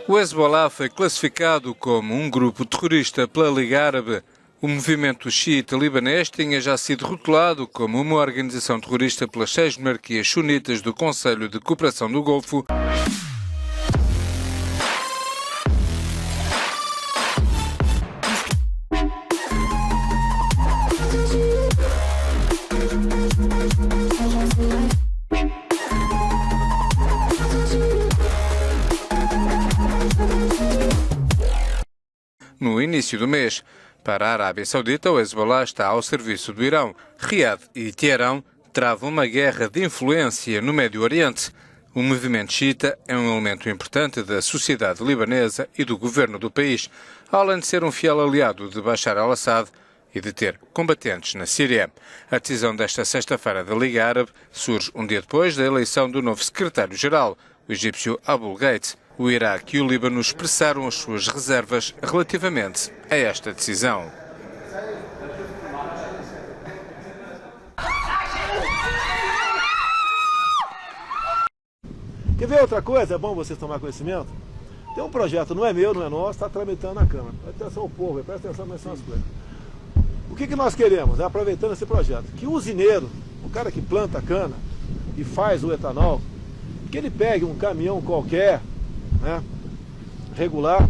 O Hezbollah foi classificado como um grupo terrorista pela Liga Árabe. O movimento xiita libanês tinha já sido rotulado como uma organização terrorista pelas 6 monarquias sunitas do Conselho de Cooperação do Golfo. No início do mês, para a Arábia Saudita, o Hezbollah está ao serviço do Irão. Riad e Teherão travam uma guerra de influência no Médio Oriente. O movimento xiita é um elemento importante da sociedade libanesa e do governo do país, além de ser um fiel aliado de Bashar al-Assad e de ter combatentes na Síria. A decisão desta sexta-feira da Liga Árabe surge um dia depois da eleição do novo secretário-geral, o egípcio Abul Gheit. O Iraque e o Líbano expressaram as suas reservas relativamente a esta decisão. Quer ver outra coisa? É bom vocês tomar conhecimento. Tem um projeto, não é meu, não é nosso, está tramitando na Câmara. Presta atenção ao povo, presta atenção nas coisas. O que nós queremos, aproveitando esse projeto? Que o usineiro, o cara que planta cana e faz o etanol, que ele pegue um caminhão qualquer, né, regular,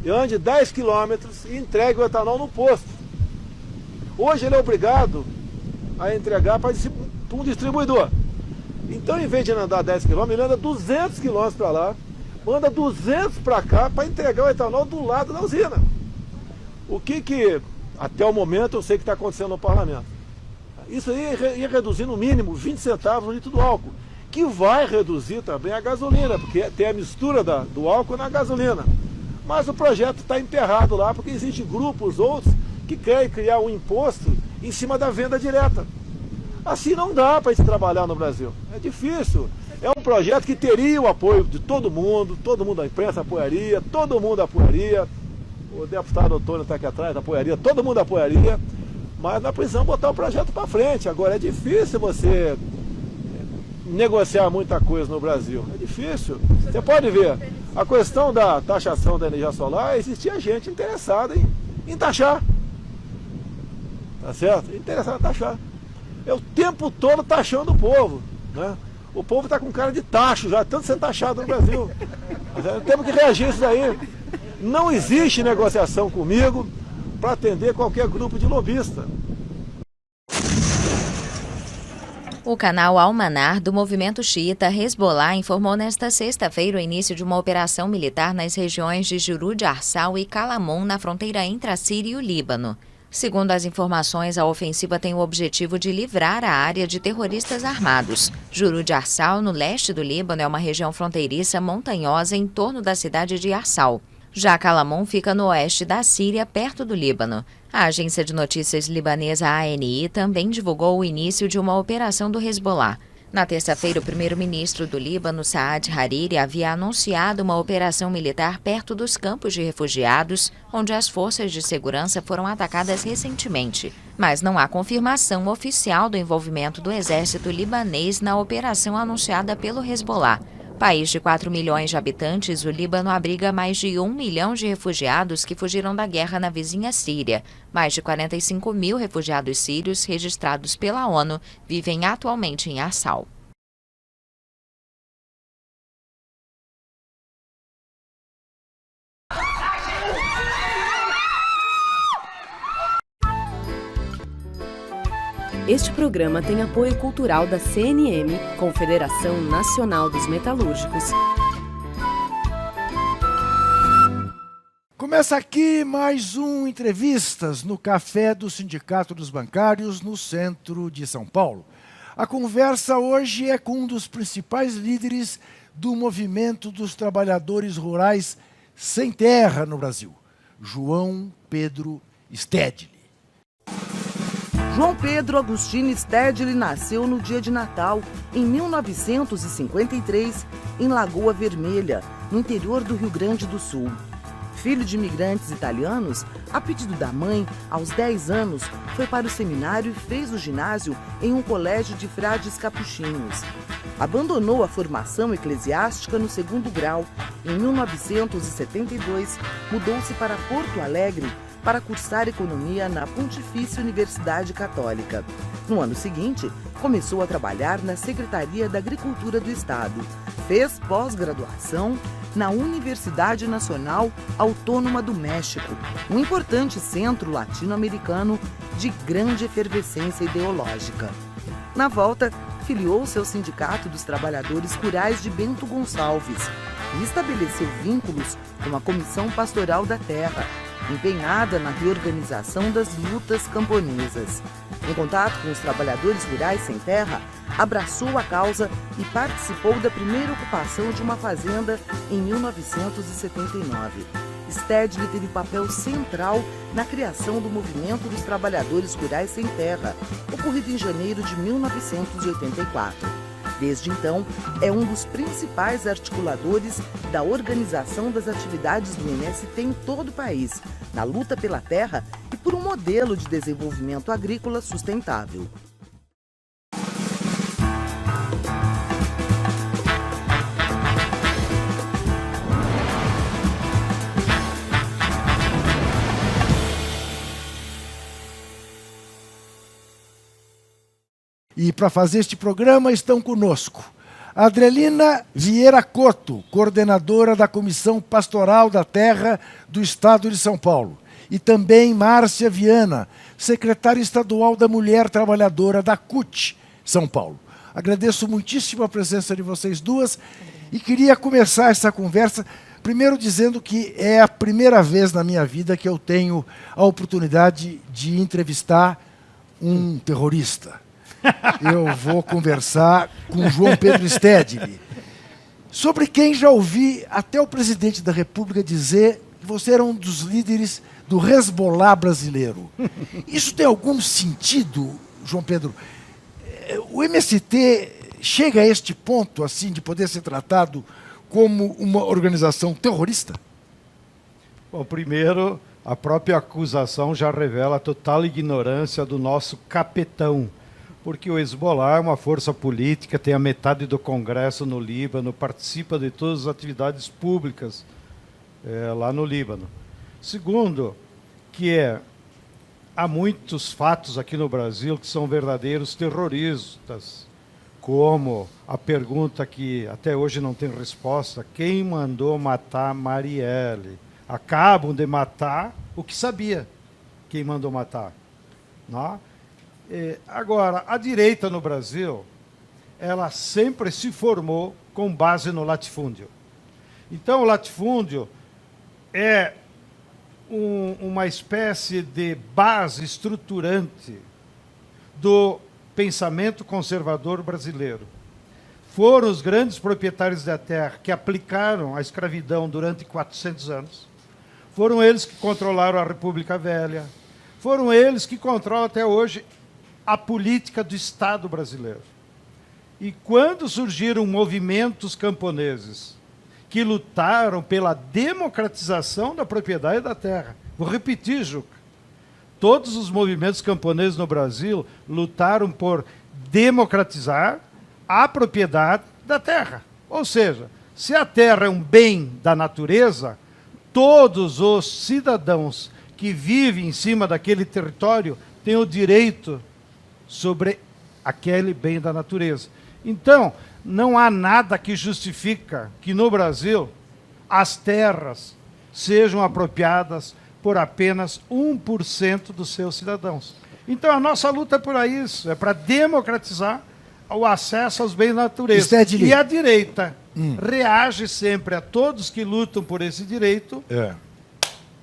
e ande 10 quilômetros e entregue o etanol no posto. Hoje ele é obrigado a entregar para um distribuidor. Então, em vez de andar 10 quilômetros, ele anda 200 quilômetros para lá, manda 200 para cá para entregar o etanol do lado da usina. O que até o momento eu sei que está acontecendo no parlamento. Isso aí ia reduzir no mínimo 20 centavos no litro do álcool, que vai reduzir também a gasolina, porque tem a mistura do álcool na gasolina. Mas o projeto está emperrado lá, porque existem grupos outros que querem criar um imposto em cima da venda direta. Assim não dá para a gente trabalhar no Brasil. É difícil. É um projeto que teria o apoio de todo mundo da imprensa apoiaria, todo mundo apoiaria, o deputado Antônio está aqui atrás, apoiaria, todo mundo apoiaria, mas nós precisamos botar o projeto para frente. Agora é difícil você negociar muita coisa no Brasil. É difícil. Você pode ver, a questão da taxação da energia solar, existia gente interessada em taxar. Tá certo? Interessada em taxar. É o tempo todo taxando o povo, né? O povo está com cara de tacho já, tanto sendo taxado no Brasil. Temos que reagir a isso daí. Não existe negociação comigo para atender qualquer grupo de lobista. O canal Al-Manar do movimento xiita Hezbollah informou nesta sexta-feira o início de uma operação militar nas regiões de Jurud Arsal e Kalamon, na fronteira entre a Síria e o Líbano. Segundo as informações, a ofensiva tem o objetivo de livrar a área de terroristas armados. Jurud Arsal, no leste do Líbano, é uma região fronteiriça montanhosa em torno da cidade de Arsal. Já Kalamon fica no oeste da Síria, perto do Líbano. A agência de notícias libanesa ANI também divulgou o início de uma operação do Hezbollah. Na terça-feira, o primeiro-ministro do Líbano, Saad Hariri, havia anunciado uma operação militar perto dos campos de refugiados, onde as forças de segurança foram atacadas recentemente. Mas não há confirmação oficial do envolvimento do exército libanês na operação anunciada pelo Hezbollah. País de 4 milhões de habitantes, o Líbano abriga mais de 1 milhão de refugiados que fugiram da guerra na vizinha Síria. Mais de 45 mil refugiados sírios registrados pela ONU vivem atualmente em Arsal. Este programa tem apoio cultural da CNM, Confederação Nacional dos Metalúrgicos. Começa aqui mais um Entrevistas no Café do Sindicato dos Bancários, no centro de São Paulo. A conversa hoje é com um dos principais líderes do movimento dos trabalhadores rurais sem terra no Brasil, João Pedro Stedley. João Pedro Agostini Stedley nasceu no dia de Natal, em 1953, em Lagoa Vermelha, no interior do Rio Grande do Sul. Filho de imigrantes italianos, a pedido da mãe, aos 10 anos, foi para o seminário e fez o ginásio em um colégio de frades capuchinhos. Abandonou a formação eclesiástica no 2º grau. Em 1972, mudou-se para Porto Alegre para cursar economia na Pontifícia Universidade Católica. No ano seguinte, começou a trabalhar na Secretaria da Agricultura do Estado. Fez pós-graduação na Universidade Nacional Autônoma do México, um importante centro latino-americano de grande efervescência ideológica. Na volta, filiou-se ao Sindicato dos Trabalhadores Rurais de Bento Gonçalves e estabeleceu vínculos com a Comissão Pastoral da Terra, empenhada na reorganização das lutas camponesas. Em contato com os trabalhadores rurais sem terra, abraçou a causa e participou da primeira ocupação de uma fazenda em 1979. Stedley teve papel central na criação do Movimento dos Trabalhadores Rurais Sem Terra, ocorrido em janeiro de 1984. Desde então, é um dos principais articuladores da organização das atividades do MST em todo o país, na luta pela terra e por um modelo de desenvolvimento agrícola sustentável. E para fazer este programa estão conosco Adrielina Vieira Couto, coordenadora da Comissão Pastoral da Terra do Estado de São Paulo, e também Márcia Viana, secretária estadual da Mulher Trabalhadora da CUT, São Paulo. Agradeço muitíssimo a presença de vocês duas e queria começar essa conversa primeiro dizendo que é a primeira vez na minha vida que eu tenho a oportunidade de entrevistar um terrorista. Eu vou conversar com João Pedro Stedley, sobre quem já ouvi até o presidente da República dizer que você era um dos líderes do Hezbollah brasileiro. Isso tem algum sentido, João Pedro? O MST chega a este ponto assim de poder ser tratado como uma organização terrorista? Bom, primeiro, a própria acusação já revela a total ignorância do nosso capitão, porque o Hezbollah é uma força política, tem a metade do Congresso no Líbano, participa de todas as atividades públicas lá no Líbano. Segundo, há muitos fatos aqui no Brasil que são verdadeiros terroristas, como a pergunta que até hoje não tem resposta: quem mandou matar Marielle? Acabam de matar o que sabia quem mandou matar. Não? Agora, a direita no Brasil, ela sempre se formou com base no latifúndio. Então, o latifúndio é uma espécie de base estruturante do pensamento conservador brasileiro. Foram os grandes proprietários da terra que aplicaram a escravidão durante 400 anos. Foram eles que controlaram a República Velha. Foram eles que controlam até hoje a política do Estado brasileiro. E quando surgiram movimentos camponeses que lutaram pela democratização da propriedade da terra, vou repetir, Juca, todos os movimentos camponeses no Brasil lutaram por democratizar a propriedade da terra. Ou seja, se a terra é um bem da natureza, todos os cidadãos que vivem em cima daquele território têm o direito sobre aquele bem da natureza. Então, não há nada que justifica que no Brasil as terras sejam apropriadas por apenas 1% dos seus cidadãos. Então, a nossa luta é por isso, é para democratizar o acesso aos bens da natureza. E a direita reage sempre a todos que lutam por esse direito,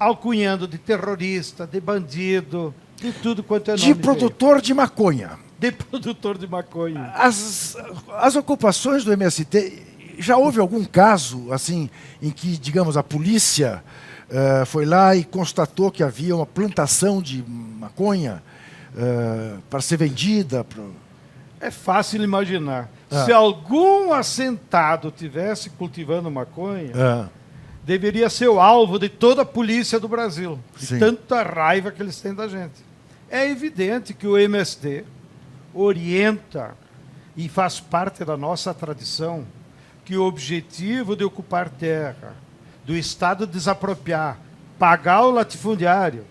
alcunhando de terrorista, de bandido, de tudo quanto é nome. De produtor de maconha. De produtor de maconha. As ocupações do MST, já houve algum caso assim em que, digamos, a polícia foi lá e constatou que havia uma plantação de maconha para ser vendida? É fácil imaginar. Se algum assentado tivesse cultivando maconha, deveria ser o alvo de toda a polícia do Brasil, de Sim. tanta raiva que eles têm da gente. É evidente que o MST orienta e faz parte da nossa tradição que o objetivo de ocupar terra, do Estado desapropriar, pagar o latifundiário,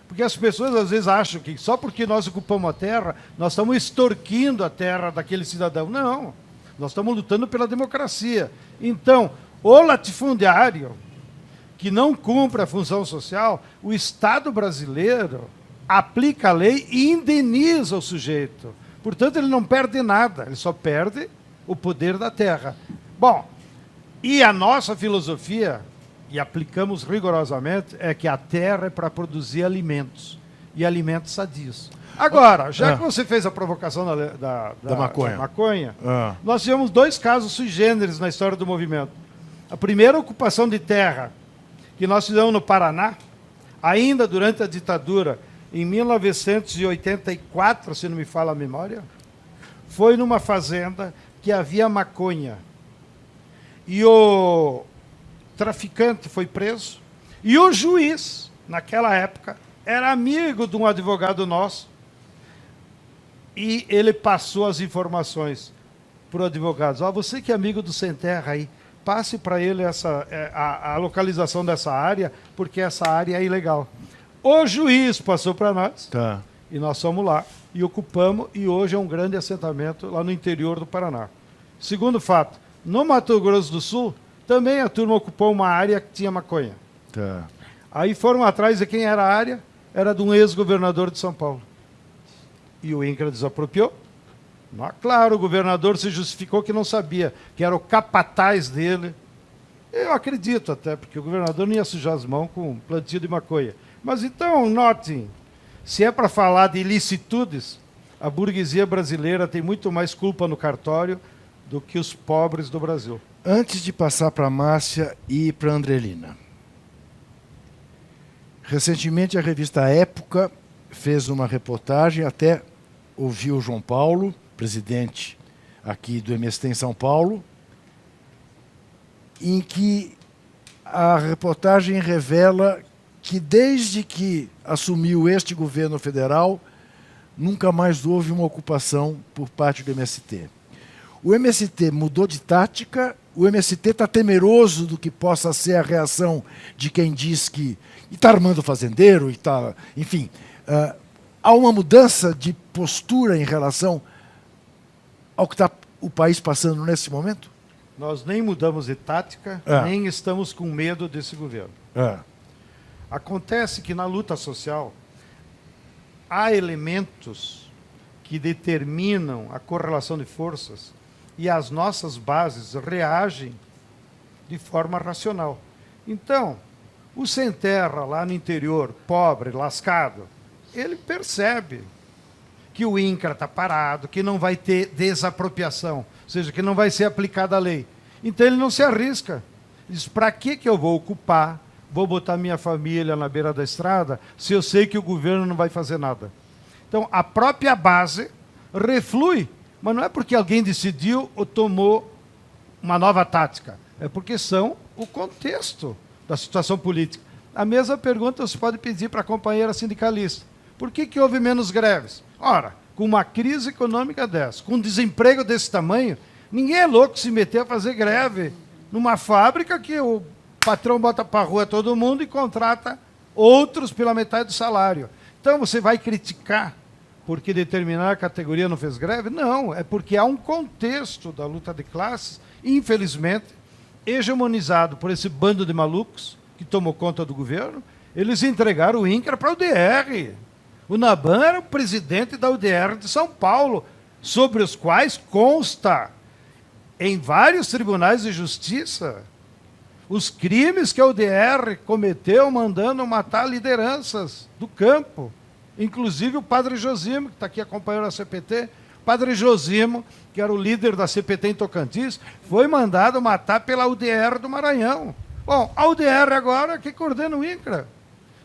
porque as pessoas às vezes acham que só porque nós ocupamos a terra, nós estamos extorquindo a terra daquele cidadão. Não, nós estamos lutando pela democracia. Então, o latifundiário que não cumpre a função social, o Estado brasileiro aplica a lei e indeniza o sujeito. Portanto, ele não perde nada, ele só perde o poder da terra. Bom, e a nossa filosofia, e aplicamos rigorosamente, é que a terra é para produzir alimentos, e alimentos sadios. Agora, já que você fez a provocação da maconha, nós tivemos 2 casos sui generis na história do movimento. A primeira ocupação de terra, que nós fizemos no Paraná, ainda durante a ditadura, em 1984, se não me falha a memória, foi numa fazenda que havia maconha. E o traficante foi preso, e o juiz, naquela época, era amigo de um advogado nosso, e ele passou as informações para o advogado. Você que é amigo do Sem Terra aí, passe para ele a localização dessa área, porque essa área é ilegal. O juiz passou para nós, e nós fomos lá, e ocupamos, e hoje é um grande assentamento lá no interior do Paraná. Segundo fato, no Mato Grosso do Sul, também a turma ocupou uma área que tinha maconha. Aí foram atrás de quem era a área, era de um ex-governador de São Paulo. E o INCRA desapropriou. Claro, o governador se justificou que não sabia, que era o capataz dele. Eu acredito até, porque o governador não ia sujar as mãos com plantio de maconha. Mas então, notem, se é para falar de ilicitudes, a burguesia brasileira tem muito mais culpa no cartório do que os pobres do Brasil. Antes de passar para a Márcia e para a Andrelina, recentemente a revista Época fez uma reportagem, até ouviu o João Paulo, presidente aqui do MST em São Paulo, em que a reportagem revela que desde que assumiu este governo federal, nunca mais houve uma ocupação por parte do MST. O MST mudou de tática, o MST está temeroso do que possa ser a reação de quem diz que está armando fazendeiro, enfim. Há uma mudança de postura em relação ao que está o país passando nesse momento? Nós nem mudamos de tática, nem estamos com medo desse governo. Acontece que na luta social há elementos que determinam a correlação de forças e as nossas bases reagem de forma racional. Então, o sem terra lá no interior, pobre, lascado, ele percebe que o INCRA está parado, que não vai ter desapropriação, ou seja, que não vai ser aplicada a lei. Então ele não se arrisca. Ele diz, para que eu vou ocupar, vou botar minha família na beira da estrada, se eu sei que o governo não vai fazer nada? Então, a própria base reflui, mas não é porque alguém decidiu ou tomou uma nova tática, é porque são o contexto da situação política. A mesma pergunta você pode pedir para a companheira sindicalista. Por que houve menos greves? Ora, com uma crise econômica dessa, com um desemprego desse tamanho, ninguém é louco se meter a fazer greve numa fábrica que o patrão bota para a rua todo mundo e contrata outros pela metade do salário. Então você vai criticar porque determinada categoria não fez greve? Não, é porque há um contexto da luta de classes, infelizmente, hegemonizado por esse bando de malucos que tomou conta do governo. Eles entregaram o INCRA para a UDR. O Naban era o presidente da UDR de São Paulo, sobre os quais consta em vários tribunais de justiça os crimes que a UDR cometeu mandando matar lideranças do campo, inclusive o padre Josimo, que está aqui acompanhando a CPT. O padre Josimo, que era o líder da CPT em Tocantins, foi mandado matar pela UDR do Maranhão. Bom, a UDR agora que coordena o INCRA.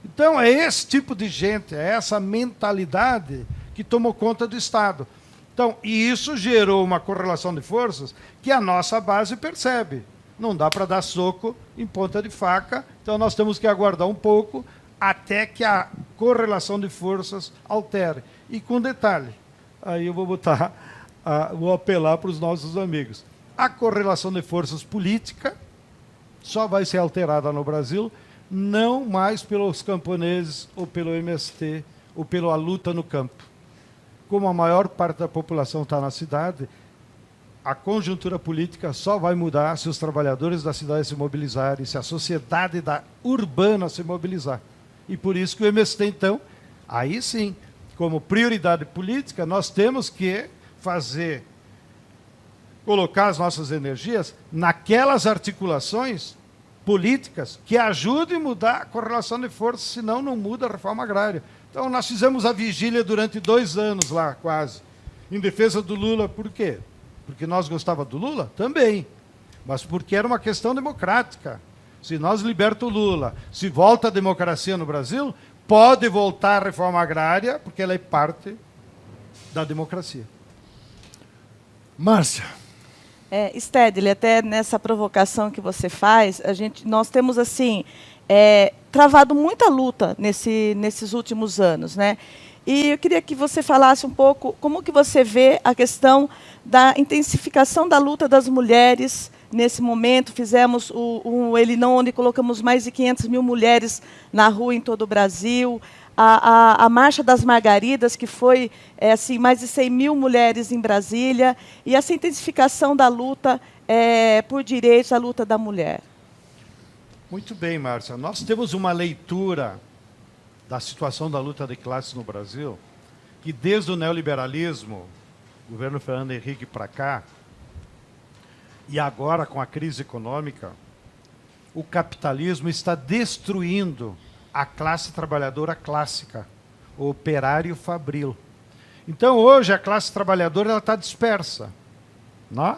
Então, é esse tipo de gente, é essa mentalidade que tomou conta do Estado. Então, e isso gerou uma correlação de forças que a nossa base percebe. Não dá para dar soco em ponta de faca, então nós temos que aguardar um pouco até que a correlação de forças altere. E com detalhe, aí eu vou apelar para os nossos amigos. A correlação de forças política só vai ser alterada no Brasil, não mais pelos camponeses ou pelo MST ou pela luta no campo. Como a maior parte da população está na cidade, a conjuntura política só vai mudar se os trabalhadores da cidade se mobilizarem, se a sociedade urbana se mobilizar. E por isso que o MST, então, aí sim, como prioridade política, nós temos que colocar as nossas energias naquelas articulações políticas que ajudem a mudar a correlação de forças, senão não muda a reforma agrária. Então, nós fizemos a vigília durante 2 anos lá, quase, em defesa do Lula. Por quê? Porque nós gostávamos do Lula? Também. Mas porque era uma questão democrática. Se nós libertamos o Lula, se volta a democracia no Brasil, pode voltar a reforma agrária, porque ela é parte da democracia. Márcia. Stedley, até nessa provocação que você faz, nós temos assim travado muita luta nesses últimos anos, né? E eu queria que você falasse um pouco como que você vê a questão da intensificação da luta das mulheres nesse momento. Fizemos o Elinão, onde colocamos mais de 500 mil mulheres na rua em todo o Brasil. A Marcha das Margaridas, que foi assim, mais de 100 mil mulheres em Brasília. E essa intensificação da luta por direitos, a luta da mulher. Muito bem, Márcia. Nós temos uma leitura da situação da luta de classes no Brasil, que desde o neoliberalismo, governo Fernando Henrique para cá, e agora com a crise econômica, o capitalismo está destruindo a classe trabalhadora clássica, o operário fabril. Então, hoje, a classe trabalhadora está dispersa. Não?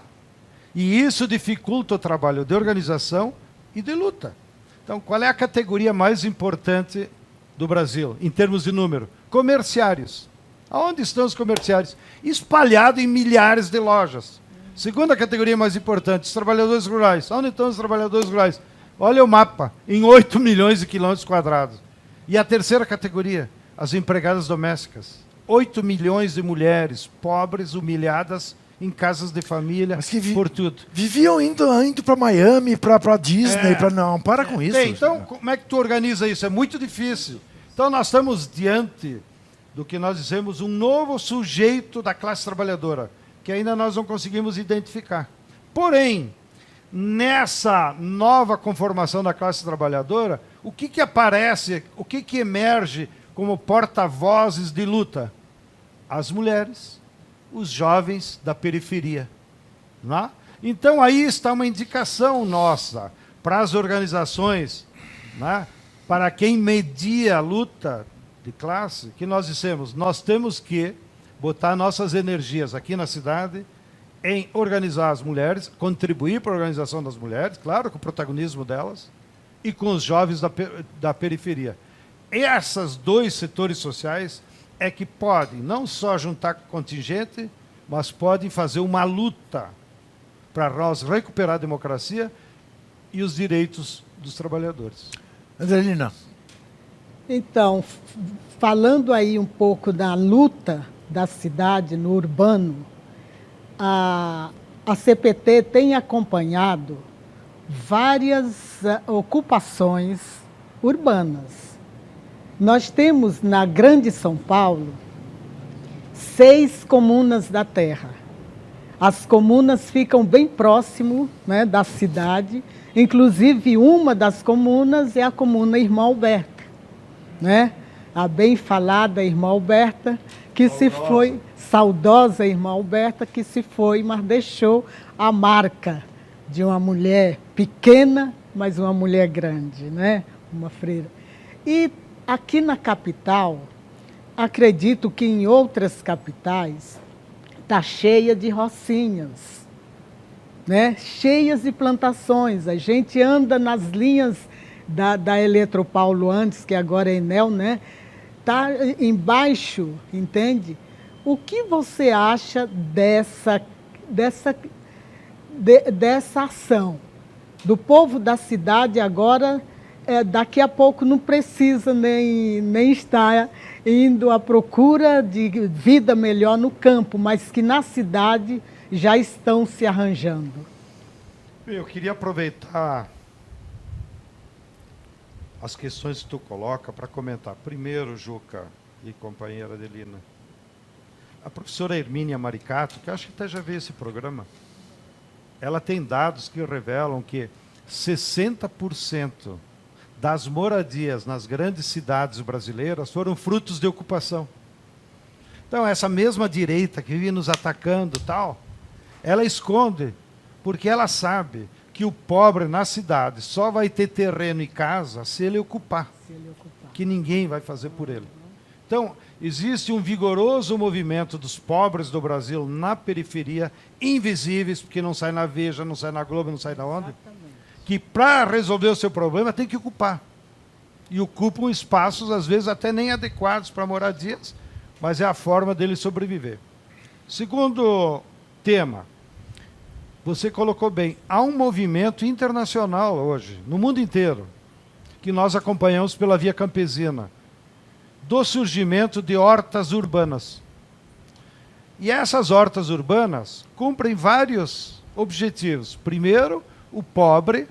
E isso dificulta o trabalho de organização e de luta. Então, qual é a categoria mais importante do Brasil, em termos de número? Comerciários. Aonde estão os comerciários? Espalhados em milhares de lojas. Segunda categoria mais importante, os trabalhadores rurais. Onde estão os trabalhadores rurais? Olha o mapa, em 8 milhões de quilômetros quadrados. E a terceira categoria, as empregadas domésticas. 8 milhões de mulheres pobres, humilhadas, em casas de família, por tudo. Viviam indo para Miami, para Disney, não, para com isso. Então, como é que tu organiza isso? É muito difícil. Então, nós estamos diante do que nós dizemos um novo sujeito da classe trabalhadora, que ainda nós não conseguimos identificar. Porém, nessa nova conformação da classe trabalhadora, o que aparece, o que emerge como porta-vozes de luta? As mulheres, os jovens da periferia. Não é? Então, aí está uma indicação nossa para as organizações, não é? Para quem media a luta de classe, que nós dissemos, nós temos que botar nossas energias aqui na cidade em organizar as mulheres, contribuir para a organização das mulheres, claro, com o protagonismo delas, e com os jovens da periferia. Esses 2 setores sociais é que podem não só juntar contingente, mas podem fazer uma luta para nós recuperar a democracia e os direitos dos trabalhadores. Andrelina. Então, falando aí um pouco da luta da cidade no urbano, a CPT tem acompanhado várias ocupações urbanas. Nós temos na Grande São Paulo 6 comunas da terra. As comunas ficam bem próximo, né, da cidade. Inclusive, uma das comunas é a comuna Irmã Alberta, né? A bem falada Irmã Alberta, que se foi, saudosa Irmã Alberta, que se foi, mas deixou a marca de uma mulher pequena, mas uma mulher grande, né? Uma freira. E aqui na capital, acredito que em outras capitais, está cheia de rocinhas, né? Cheias de plantações. A gente anda nas linhas da Eletropaulo antes, que agora é Enel, né? Está embaixo, entende? O que você acha dessa ação? do povo da cidade agora, daqui a pouco não precisa nem estar indo à procura de vida melhor no campo, mas que na cidade já estão se arranjando. Eu queria aproveitar as questões que tu coloca para comentar. Primeiro, Juca e companheira Adelina, a professora Hermínia Maricato, que acho que até já veio esse programa, ela tem dados que revelam que 60% das moradias nas grandes cidades brasileiras foram frutos de ocupação. Então, essa mesma direita que vive nos atacando, tal, ela esconde, porque ela sabe que o pobre na cidade só vai ter terreno e casa se ele ocupar, que ninguém vai fazer por ele. Então, existe um vigoroso movimento dos pobres do Brasil na periferia, invisíveis, porque não sai na Veja, não sai na Globo, não sai na onde, que para resolver o seu problema tem que ocupar. E ocupam espaços, às vezes, até nem adequados para moradias, mas é a forma dele sobreviver. Segundo tema, você colocou bem, há um movimento internacional hoje, no mundo inteiro, que nós acompanhamos pela Via Campesina, do surgimento de hortas urbanas. E essas hortas urbanas cumprem vários objetivos. Primeiro, o pobre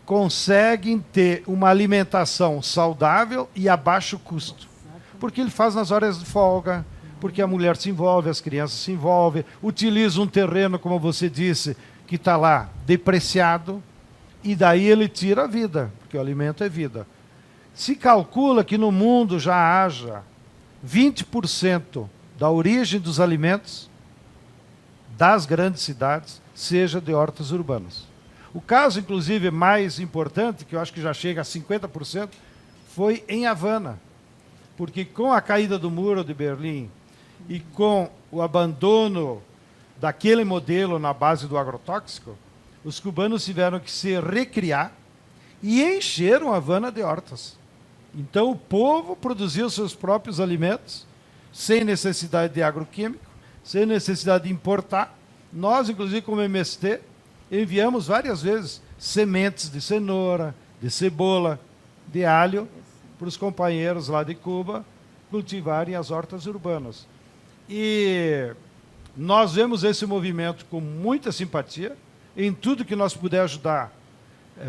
consegue ter uma alimentação saudável e a baixo custo. Porque ele faz nas horas de folga, porque a mulher se envolve, as crianças se envolvem, utiliza um terreno, como você disse, que está lá depreciado, e daí ele tira a vida, porque o alimento é vida. Se calcula que no mundo já haja 20% da origem dos alimentos das grandes cidades seja de hortas urbanas. O caso, inclusive, mais importante, que eu acho que já chega a 50%, foi em Havana. Porque com a caída do muro de Berlim e com o abandono daquele modelo na base do agrotóxico, os cubanos tiveram que se recriar e encheram Havana de hortas. Então o povo produziu seus próprios alimentos, sem necessidade de agroquímico, sem necessidade de importar. Nós, inclusive, como MST, enviamos várias vezes sementes de cenoura, de cebola, de alho, para os companheiros lá de Cuba cultivarem as hortas urbanas. E nós vemos esse movimento com muita simpatia, em tudo que nós puder ajudar,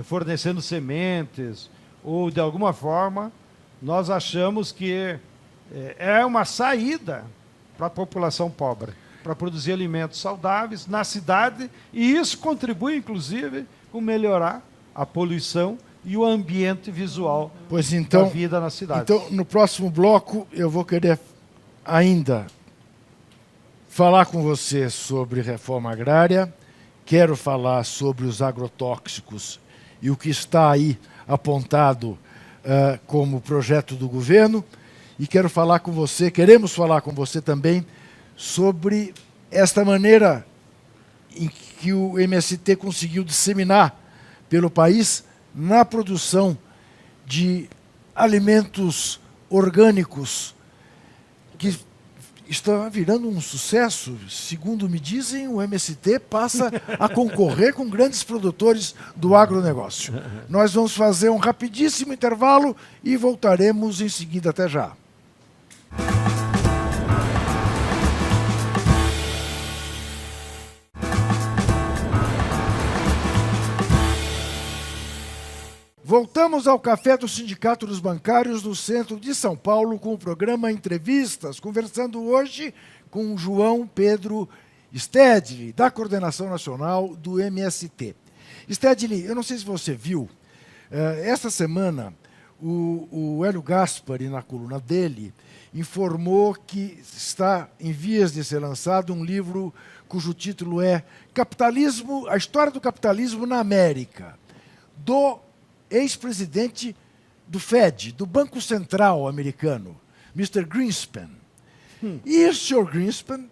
fornecendo sementes, ou de alguma forma, nós achamos que é uma saída para a população pobre, para produzir alimentos saudáveis na cidade, e isso contribui, inclusive, com melhorar a poluição e o ambiente visual da vida na cidade. Então, no próximo bloco, eu vou querer ainda falar com você sobre reforma agrária, quero falar sobre os agrotóxicos e o que está aí apontado como projeto do governo, e quero falar com você, queremos falar com você também sobre esta maneira em que o MST conseguiu disseminar pelo país na produção de alimentos orgânicos que está virando um sucesso. Segundo me dizem, o MST passa a concorrer com grandes produtores do agronegócio. Nós vamos fazer um rapidíssimo intervalo e voltaremos em seguida. Até já. Voltamos ao Café do Sindicato dos Bancários no centro de São Paulo com o programa Entrevistas, conversando hoje com o João Pedro Stedley, da Coordenação Nacional do MST. Stedley, eu não sei se você viu, esta semana o Hélio Gaspari, na coluna dele, informou que está em vias de ser lançado um livro cujo título é Capitalismo, a História do Capitalismo na América, do ex-presidente do Fed, do Banco Central americano, Mr. Greenspan. E o Sr. Greenspan,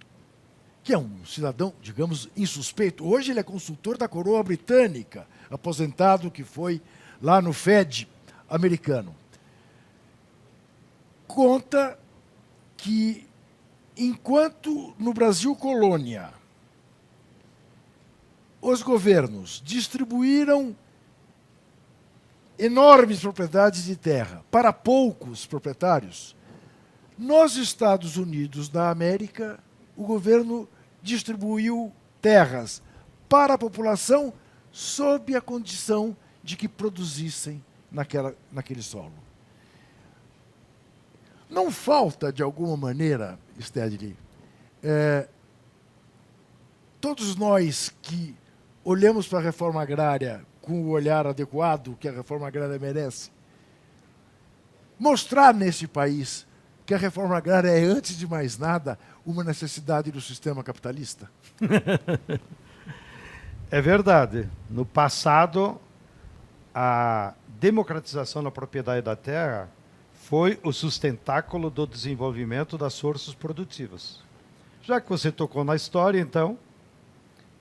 que é um cidadão, digamos, insuspeito, hoje ele é consultor da coroa britânica, aposentado que foi lá no Fed americano, conta que, enquanto no Brasil colônia, os governos distribuíram enormes propriedades de terra para poucos proprietários, nos Estados Unidos da América, o governo distribuiu terras para a população sob a condição de que produzissem naquele solo. Não falta, de alguma maneira, Stedley, todos nós que olhamos para a reforma agrária com o olhar adequado que a reforma agrária merece, mostrar nesse país que a reforma agrária é, antes de mais nada, uma necessidade do sistema capitalista? É verdade. No passado, a democratização da propriedade da terra foi o sustentáculo do desenvolvimento das forças produtivas. Já que você tocou na história, então,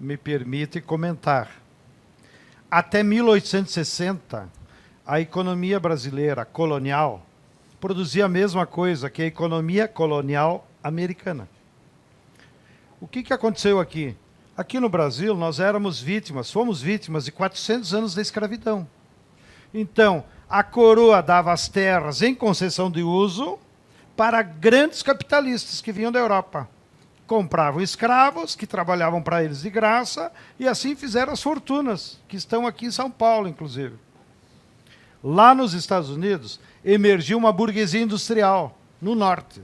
me permite comentar. Até 1860, a economia brasileira colonial produzia a mesma coisa que a economia colonial americana. O que aconteceu aqui? Aqui no Brasil, nós fomos vítimas de 400 anos da escravidão. Então, a coroa dava as terras em concessão de uso para grandes capitalistas que vinham da Europa. Compravam escravos, que trabalhavam para eles de graça, e assim fizeram as fortunas, que estão aqui em São Paulo, inclusive. Lá nos Estados Unidos, emergiu uma burguesia industrial, no norte.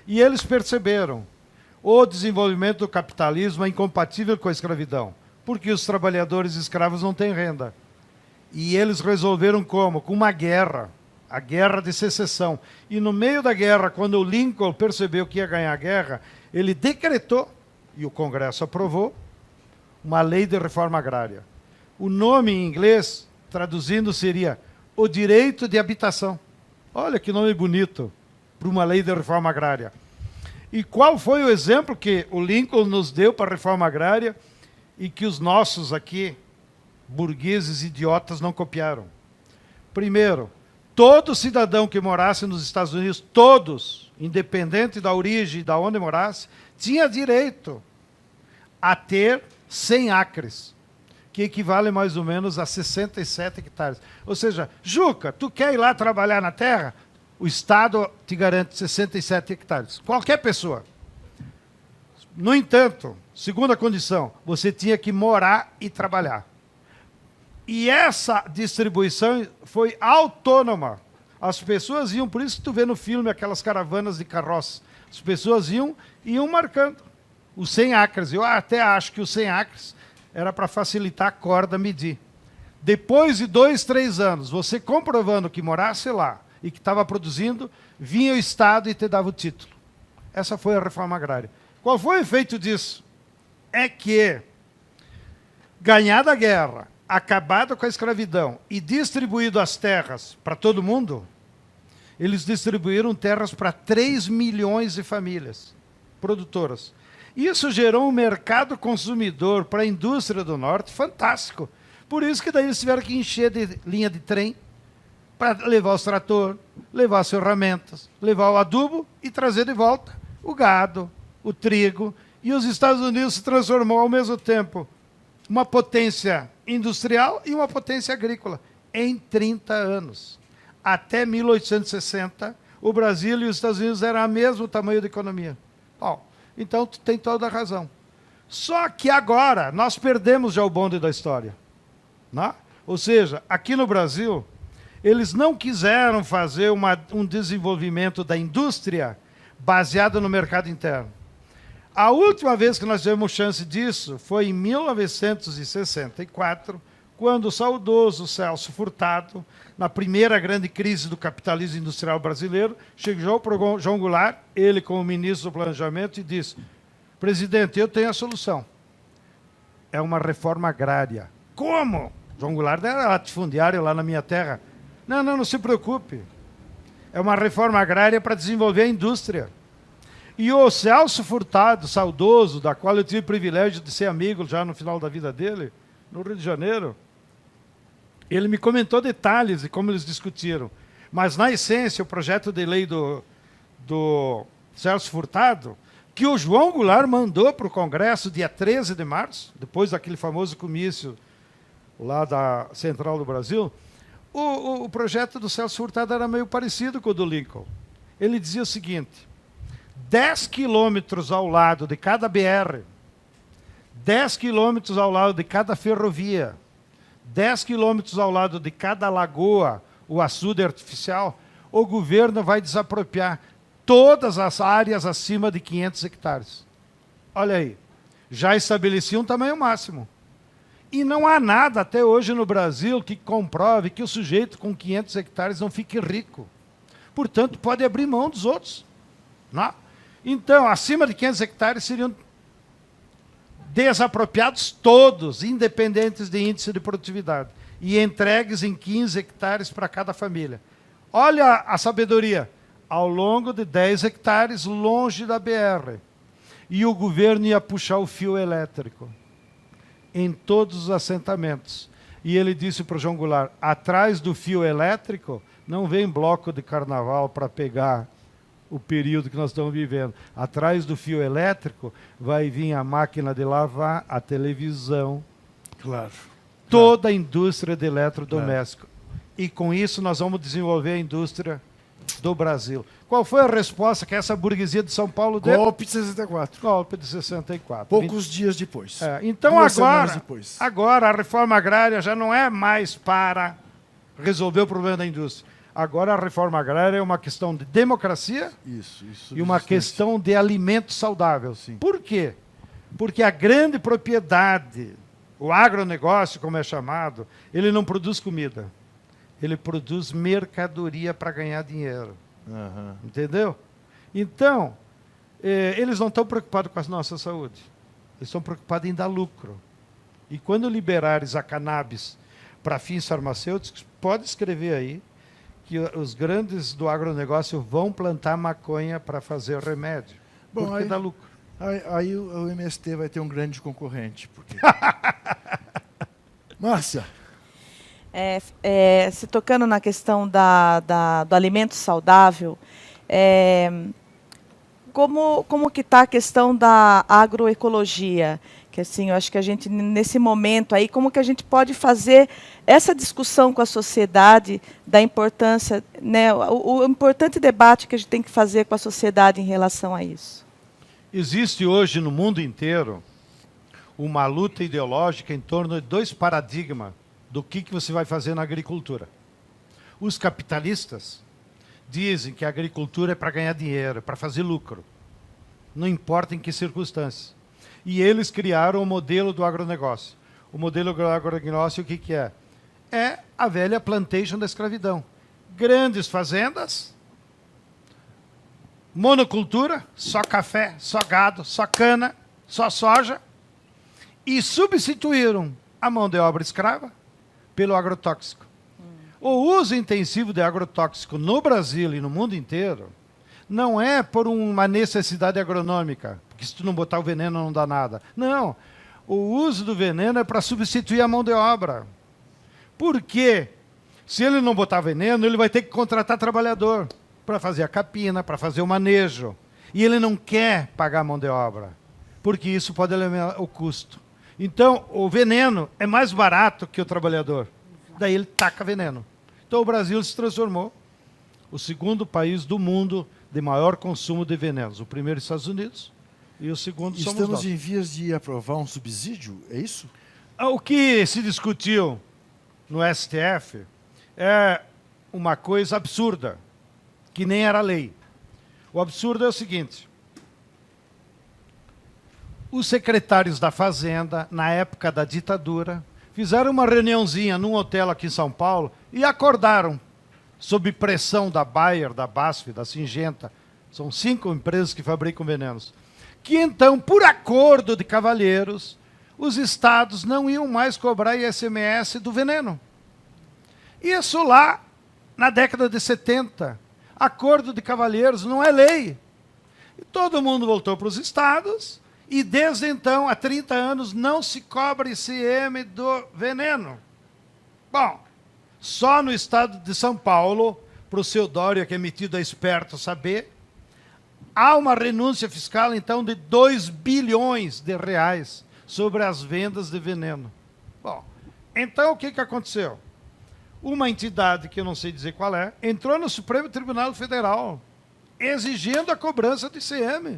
E eles perceberam: o desenvolvimento do capitalismo é incompatível com a escravidão, porque os trabalhadores escravos não têm renda. E eles resolveram como? Com uma guerra, a Guerra de Secessão. E no meio da guerra, quando o Lincoln percebeu que ia ganhar a guerra, ele decretou, e o Congresso aprovou, uma lei de reforma agrária. O nome em inglês, traduzindo, seria o direito de habitação. Olha que nome bonito para uma lei de reforma agrária. E qual foi o exemplo que o Lincoln nos deu para a reforma agrária e que os nossos aqui, burgueses idiotas, não copiaram? Primeiro, todo cidadão que morasse nos Estados Unidos, todos, independente da origem, de onde morasse, tinha direito a ter 100 acres, que equivale mais ou menos a 67 hectares. Ou seja, Juca, tu quer ir lá trabalhar na terra? O Estado te garante 67 hectares. Qualquer pessoa. No entanto, segunda condição, você tinha que morar e trabalhar. E essa distribuição foi autônoma. As pessoas iam, por isso que tu vê no filme aquelas caravanas de carroça. As pessoas iam marcando os 100 acres. Eu até acho que os 100 acres era para facilitar a corda medir. Depois de 2, 3 anos, você comprovando que morasse lá e que estava produzindo, vinha o Estado e te dava o título. Essa foi a reforma agrária. Qual foi o efeito disso? É que, ganhada a guerra, acabado com a escravidão e distribuído as terras para todo mundo, eles distribuíram terras para 3 milhões de famílias produtoras. Isso gerou um mercado consumidor para a indústria do norte fantástico. Por isso que daí eles tiveram que encher de linha de trem para levar os tratores, levar as ferramentas, levar o adubo e trazer de volta o gado, o trigo. E os Estados Unidos se transformou ao mesmo tempo uma potência industrial e uma potência agrícola em 30 anos. Até 1860, o Brasil e os Estados Unidos eram o mesmo tamanho de economia. Bom, então tu tem toda a razão. Só que agora nós perdemos já o bonde da história. Né? Ou seja, aqui no Brasil, eles não quiseram fazer um desenvolvimento da indústria baseado no mercado interno. A última vez que nós tivemos chance disso foi em 1964, quando o saudoso Celso Furtado, na primeira grande crise do capitalismo industrial brasileiro, chegou para o João Goulart, ele como ministro do Planejamento, e disse: presidente, eu tenho a solução. É uma reforma agrária. Como? João Goulart era latifundiário lá na minha terra. Não se preocupe. É uma reforma agrária para desenvolver a indústria. E o Celso Furtado, saudoso, da qual eu tive o privilégio de ser amigo já no final da vida dele, no Rio de Janeiro, ele me comentou detalhes de como eles discutiram. Mas, na essência, o projeto de lei do Celso Furtado, que o João Goulart mandou para o Congresso dia 13 de março, depois daquele famoso comício lá da Central do Brasil, O projeto do Celso Furtado era meio parecido com o do Lincoln. Ele dizia o seguinte: 10 quilômetros ao lado de cada BR, 10 quilômetros ao lado de cada ferrovia, 10 quilômetros ao lado de cada lagoa, o açude artificial, o governo vai desapropriar todas as áreas acima de 500 hectares. Olha aí, já estabelecia um tamanho máximo. E não há nada até hoje no Brasil que comprove que o sujeito com 500 hectares não fique rico. Portanto, pode abrir mão dos outros. Não? Então, acima de 500 hectares seriam desapropriados todos, independentes de índice de produtividade, e entregues em 15 hectares para cada família. Olha a sabedoria. Ao longo de 10 hectares, longe da BR. E o governo ia puxar o fio elétrico em todos os assentamentos. E ele disse para o João Goulart: atrás do fio elétrico não vem bloco de carnaval para pegar o período que nós estamos vivendo. Atrás do fio elétrico vai vir a máquina de lavar, a televisão, Claro. toda a indústria de eletrodoméstico. E com isso nós vamos desenvolver a indústria do Brasil. Qual foi a resposta que essa burguesia de São Paulo deu? Golpe de 64. Golpe de 64. Poucos dias depois. Então 2 semanas depois. agora a reforma agrária já não é mais para resolver o problema da indústria. Agora a reforma agrária é uma questão de democracia Isso. e uma questão de alimento saudável. Sim. Por quê? Porque a grande propriedade, o agronegócio, como é chamado, ele não produz comida. Ele produz mercadoria para ganhar dinheiro. Aham. Entendeu? Então, eles não estão preocupados com a nossa saúde. Eles estão preocupados em dar lucro. E quando liberares a cannabis para fins farmacêuticos, pode escrever aí que os grandes do agronegócio vão plantar maconha para fazer remédio. Bom, porque aí- dá lucro. Aí o MST vai ter um grande concorrente. Porque... Márcia, Se tocando na questão do alimento saudável, como que está a questão da agroecologia? Que assim, eu acho que a gente, nesse momento aí, como que a gente pode fazer essa discussão com a sociedade da importância, né, o importante debate que a gente tem que fazer com a sociedade em relação a isso? Existe hoje no mundo inteiro uma luta ideológica em torno de 2 paradigmas do que você vai fazer na agricultura. Os capitalistas dizem que a agricultura é para ganhar dinheiro, para fazer lucro. Não importa em que circunstâncias. E eles criaram o modelo do agronegócio. O modelo do agronegócio, o que é? É a velha plantation da escravidão. Grandes fazendas, monocultura, só café, só gado, só cana, só soja, e substituíram a mão de obra escrava pelo agrotóxico. O uso intensivo de agrotóxico no Brasil e no mundo inteiro não é por uma necessidade agronômica, porque se tu não botar o veneno não dá nada. Não. O uso do veneno é para substituir a mão de obra. Por quê? Se ele não botar veneno, ele vai ter que contratar trabalhador para fazer a capina, para fazer o manejo. E ele não quer pagar a mão de obra, porque isso pode eliminar o custo. Então, o veneno é mais barato que o trabalhador. Daí ele taca veneno. Então, o Brasil se transformou o segundo país do mundo de maior consumo de venenos. O primeiro, Estados Unidos, e o segundo somos nós. estamos em vias de aprovar um subsídio, é isso? O que se discutiu no STF é uma coisa absurda, que nem era lei. O absurdo é o seguinte: os secretários da Fazenda, na época da ditadura, fizeram uma reuniãozinha num hotel aqui em São Paulo e acordaram, sob pressão da Bayer, da BASF, da Singenta, são 5 empresas que fabricam venenos, que então, por acordo de cavalheiros, os estados não iam mais cobrar ICMS do veneno. Isso lá na década de 70. Acordo de cavalheiros não é lei. E todo mundo voltou para os estados e desde então, há 30 anos, não se cobra ICM do veneno. Bom, só no estado de São Paulo, para o seu Dória, que é metido a esperto saber, há uma renúncia fiscal, então, de 2 bilhões de reais sobre as vendas de veneno. Bom, então o que aconteceu? uma entidade, que eu não sei dizer qual é, entrou no Supremo Tribunal Federal exigindo a cobrança do ICM.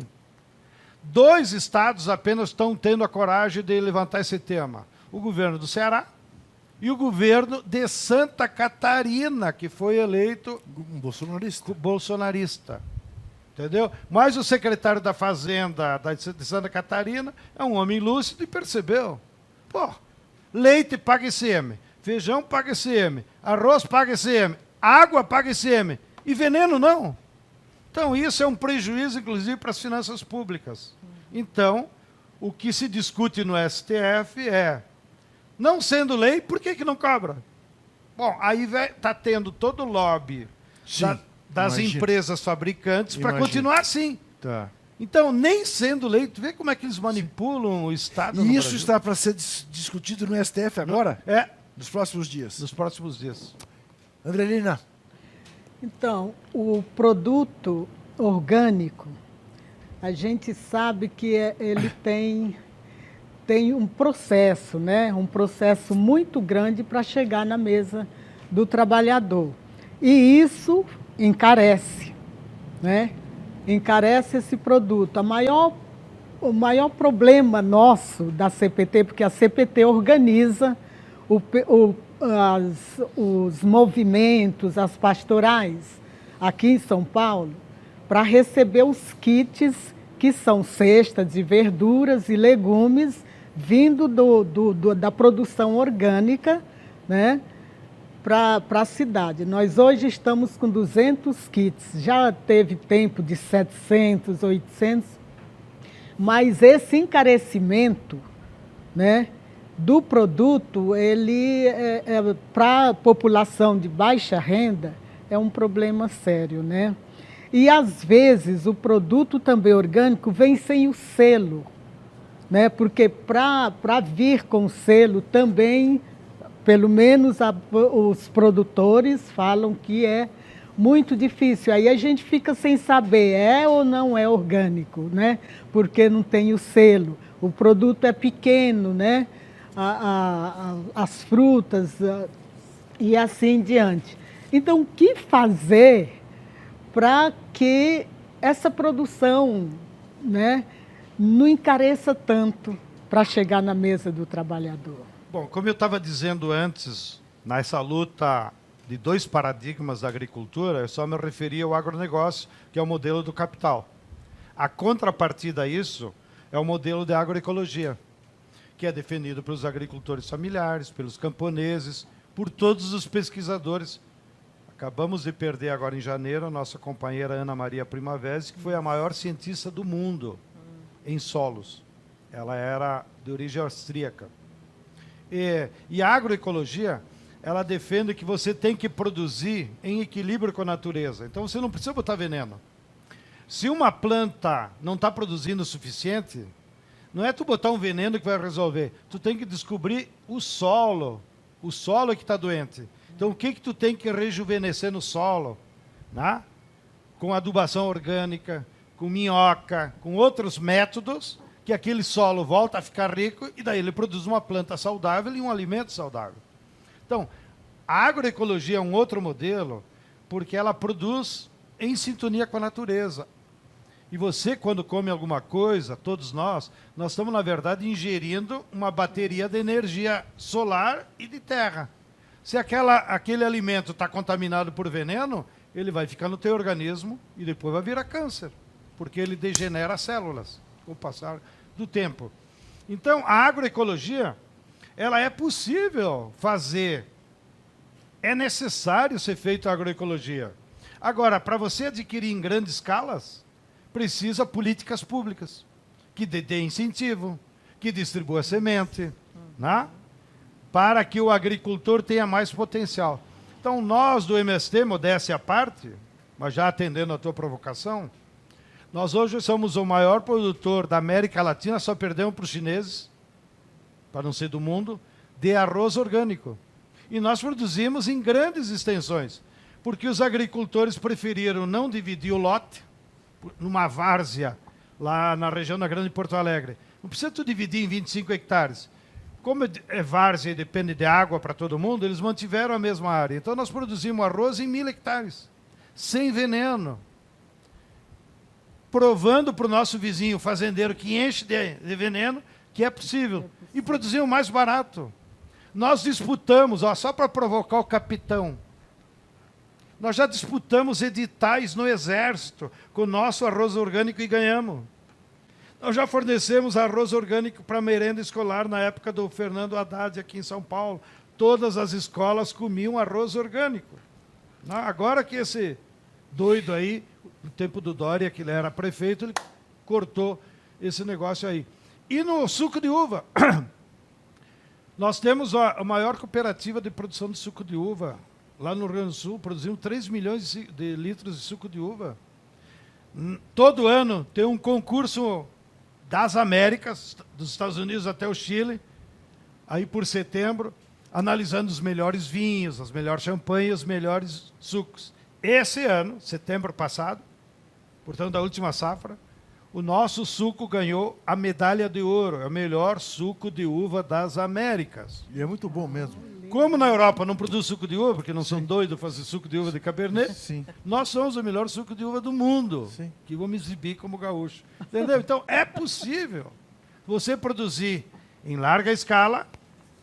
2 estados apenas estão tendo a coragem de levantar esse tema. O governo do Ceará e o governo de Santa Catarina, que foi eleito bolsonarista. Entendeu? Mas o secretário da Fazenda de Santa Catarina é um homem lúcido e percebeu. Pô, leite paga ICM, feijão paga ICM, arroz paga ICM, água paga ICM e veneno não. Então, isso é um prejuízo, inclusive, para as finanças públicas. Então, o que se discute no STF é, não sendo lei, por que não cobra? Bom, aí está tendo todo o lobby das empresas fabricantes para continuar assim. Tá. Então, nem sendo lei, tu vê como é que eles manipulam o Estado. E isso está para ser discutido no STF agora? É. Nos próximos dias? Nos próximos dias. Andrelina. Então, o produto orgânico, a gente sabe que ele tem um processo, né? Um processo muito grande para chegar na mesa do trabalhador. E isso encarece, né? Encarece esse produto. O maior problema nosso da CPT, porque a CPT organiza os movimentos, as pastorais aqui em São Paulo, para receber os kits, que são cestas de verduras e legumes, vindo da produção orgânica, né, para a cidade. Nós hoje estamos com 200 kits, já teve tempo de 700, 800, mas esse encarecimento, né, do produto, ele para a população de baixa renda, é um problema sério, né? E, às vezes, o produto também orgânico vem sem o selo, né? Porque para vir com selo também, pelo menos os produtores falam que é muito difícil. Aí a gente fica sem saber, é ou não é orgânico, né? Porque não tem o selo. O produto é pequeno, né? As frutas e assim em diante. Então, o que fazer para que essa produção, né, não encareça tanto para chegar na mesa do trabalhador? Bom, como eu estava dizendo antes, nessa luta de 2 paradigmas da agricultura, eu só me referia ao agronegócio, que é o modelo do capital. A contrapartida a isso é o modelo de agroecologia, que é defendido pelos agricultores familiares, pelos camponeses, por todos os pesquisadores. Acabamos de perder agora em janeiro a nossa companheira Ana Maria Primavesi, que foi a maior cientista do mundo em solos. Ela era de origem austríaca. E a agroecologia, ela defende que você tem que produzir em equilíbrio com a natureza. Então, você não precisa botar veneno. Se uma planta não está produzindo o suficiente, não é tu botar um veneno que vai resolver. Tu tem que descobrir o solo que está doente. Então, o que tu tem que rejuvenescer no solo? Né? Com adubação orgânica, com minhoca, com outros métodos, que aquele solo volta a ficar rico e daí ele produz uma planta saudável e um alimento saudável. Então, a agroecologia é um outro modelo, porque ela produz em sintonia com a natureza. E você, quando come alguma coisa, todos nós estamos, na verdade, ingerindo uma bateria de energia solar e de terra. Se aquele alimento está contaminado por veneno, ele vai ficar no teu organismo e depois vai virar câncer, porque ele degenera as células com o passar do tempo. Então, a agroecologia, ela é possível fazer. É necessário ser feito a agroecologia. Agora, para você adquirir em grandes escalas, precisa políticas públicas, que dê incentivo, que distribua semente, né? Para que o agricultor tenha mais potencial. Então, nós do MST, modéstia à parte, mas já atendendo a tua provocação, nós hoje somos o maior produtor da América Latina, só perdemos para os chineses, para não ser do mundo, de arroz orgânico. E nós produzimos em grandes extensões, porque os agricultores preferiram não dividir o lote, numa várzea, lá na região da Grande Porto Alegre. Não precisa tu dividir em 25 hectares. como é várzea e depende de água para todo mundo, eles mantiveram a mesma área. Então, nós produzimos arroz em 1.000 hectares, sem veneno, provando para o nosso vizinho fazendeiro que enche de veneno que é possível. E produzimos mais barato. Nós disputamos, só para provocar o capitão, nós já disputamos editais no Exército com o nosso arroz orgânico e ganhamos. Nós já fornecemos arroz orgânico para merenda escolar na época do Fernando Haddad aqui em São Paulo. Todas as escolas comiam arroz orgânico. Agora que esse doido aí, no tempo do Dória, que ele era prefeito, ele cortou esse negócio aí. E no suco de uva, nós temos a maior cooperativa de produção de suco de uva. Lá no Rio Grande do Sul, produzimos 3 milhões de litros de suco de uva. Todo ano tem um concurso das Américas, dos Estados Unidos até o Chile, aí por setembro, analisando os melhores vinhos, as melhores champanhes, os melhores sucos. Esse ano, setembro passado, portanto, da última safra, o nosso suco ganhou a medalha de ouro, é o melhor suco de uva das Américas. E é muito bom mesmo. Como na Europa não produz suco de uva, porque não são doidos fazer suco de uva de Cabernet, nós somos o melhor suco de uva do mundo, que vamos exibir como gaúcho. Entendeu? Então, é possível você produzir em larga escala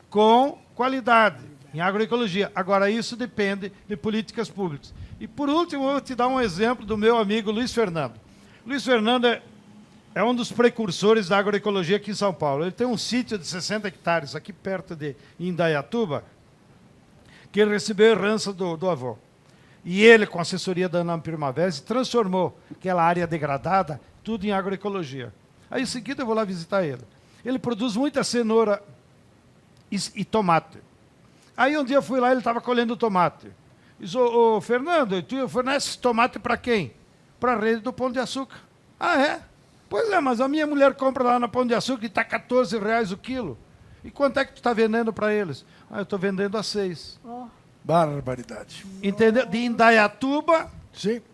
com qualidade, em agroecologia. Agora, isso depende de políticas públicas. E, por último, eu vou te dar um exemplo do meu amigo Luiz Fernando. Luiz Fernando é um dos precursores da agroecologia aqui em São Paulo. Ele tem um sítio de 60 hectares aqui perto de Indaiatuba, que ele recebeu herança do avô. E ele, com a assessoria da Ana Primavera, transformou aquela área degradada tudo em agroecologia. Aí, em seguida, eu vou lá visitar ele. Ele produz muita cenoura e tomate. Aí, um dia, eu fui lá e ele estava colhendo tomate. Disse, ô Fernando, tu fornece tomate para quem? Para a rede do Pão de Açúcar. Ah, é? Pois é, mas a minha mulher compra lá na Pão de Açúcar e está R$14 o quilo. E quanto é que tu está vendendo para eles? Eu estou vendendo a 6. Barbaridade. Entendeu? De Indaiatuba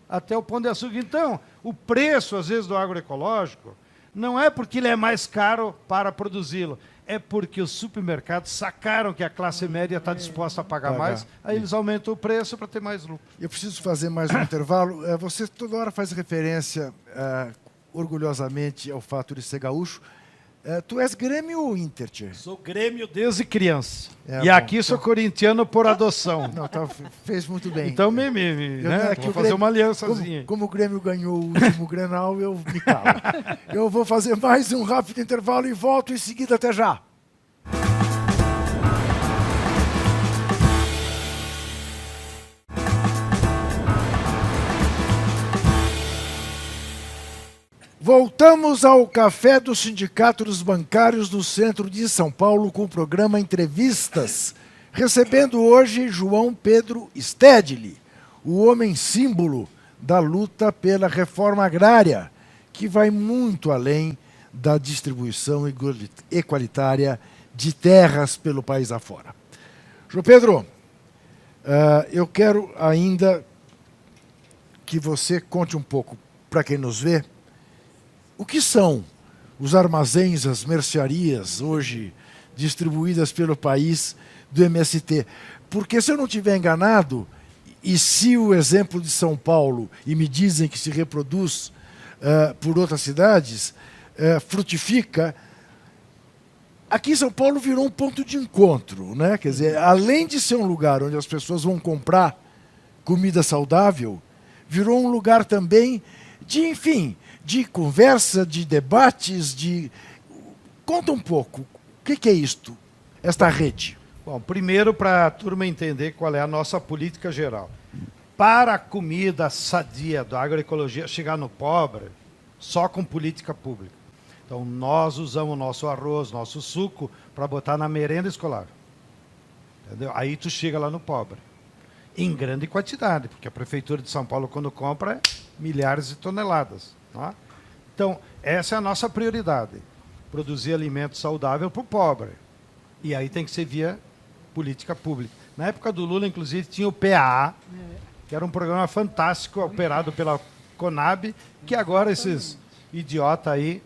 até o Pão de Açúcar. Então, o preço, às vezes, do agroecológico não é porque ele é mais caro para produzi-lo, é porque os supermercados sacaram que a classe média está disposta a pagar mais, aí eles aumentam o preço para ter mais lucro. Eu preciso fazer mais um intervalo. Você toda hora faz referência, orgulhosamente, ao fato de ser gaúcho. Tu és Grêmio ou Inter, Tchê? Sou Grêmio desde criança. E aqui sou corintiano por adoção. Não, fez muito bem. Então, né? Vou fazer uma aliançazinha. Como o Grêmio ganhou o último Grenal, eu me calo. Eu vou fazer mais um rápido intervalo e volto em seguida. Até já. Voltamos ao Café do Sindicato dos Bancários do Centro de São Paulo com o programa Entrevistas, recebendo hoje João Pedro Stedley, o homem símbolo da luta pela reforma agrária, que vai muito além da distribuição igualitária de terras pelo país afora. João Pedro, eu quero ainda que você conte um pouco para quem nos vê o que são os armazéns, as mercearias, hoje distribuídas pelo país do MST. Porque, se eu não estiver enganado, e se o exemplo de São Paulo, e me dizem que se reproduz por outras cidades, frutifica, aqui em São Paulo virou um ponto de encontro, né? Quer dizer, além de ser um lugar onde as pessoas vão comprar comida saudável, virou um lugar também de, enfim, de conversa, de debates, Conta um pouco, o que é isto, esta rede? Bom, primeiro, para a turma entender qual é a nossa política geral. Para a comida sadia da agroecologia chegar no pobre, só com política pública. Então, nós usamos nosso arroz, nosso suco, para botar na merenda escolar. Entendeu? Aí tu chega lá no pobre. Em grande quantidade, porque a Prefeitura de São Paulo, quando compra, é milhares de toneladas. Tá? Então, essa é a nossa prioridade. Produzir alimento saudável para o pobre. E aí tem que ser via política pública. Na época do Lula, inclusive, tinha o PAA, que era um programa fantástico, operado pela Conab, que agora esses idiotas aí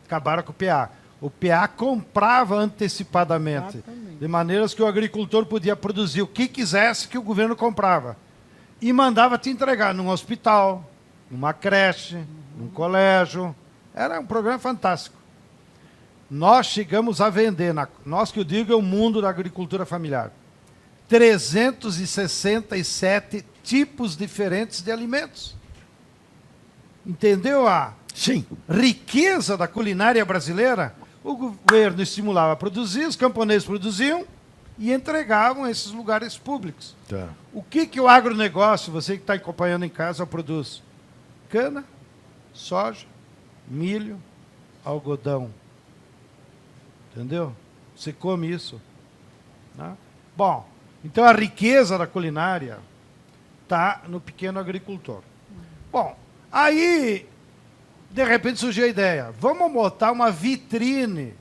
acabaram com o PAA. O PA comprava antecipadamente, Exatamente. de maneiras que o agricultor podia produzir o que quisesse que o governo comprava. E mandava te entregar num hospital, numa creche, num colégio. Era um programa fantástico. Nós chegamos a vender, nós que eu digo é o mundo da agricultura familiar, 367 tipos diferentes de alimentos. Entendeu a Sim. riqueza da culinária brasileira? O governo estimulava a produzir, os camponeses produziam e entregavam a esses lugares públicos. Tá. O que o agronegócio, você que está acompanhando em casa, produz? Cana, soja, milho, algodão. Entendeu? Você come isso. Né? Bom, então a riqueza da culinária está no pequeno agricultor. Bom, aí, de repente surgiu a ideia, vamos botar uma vitrine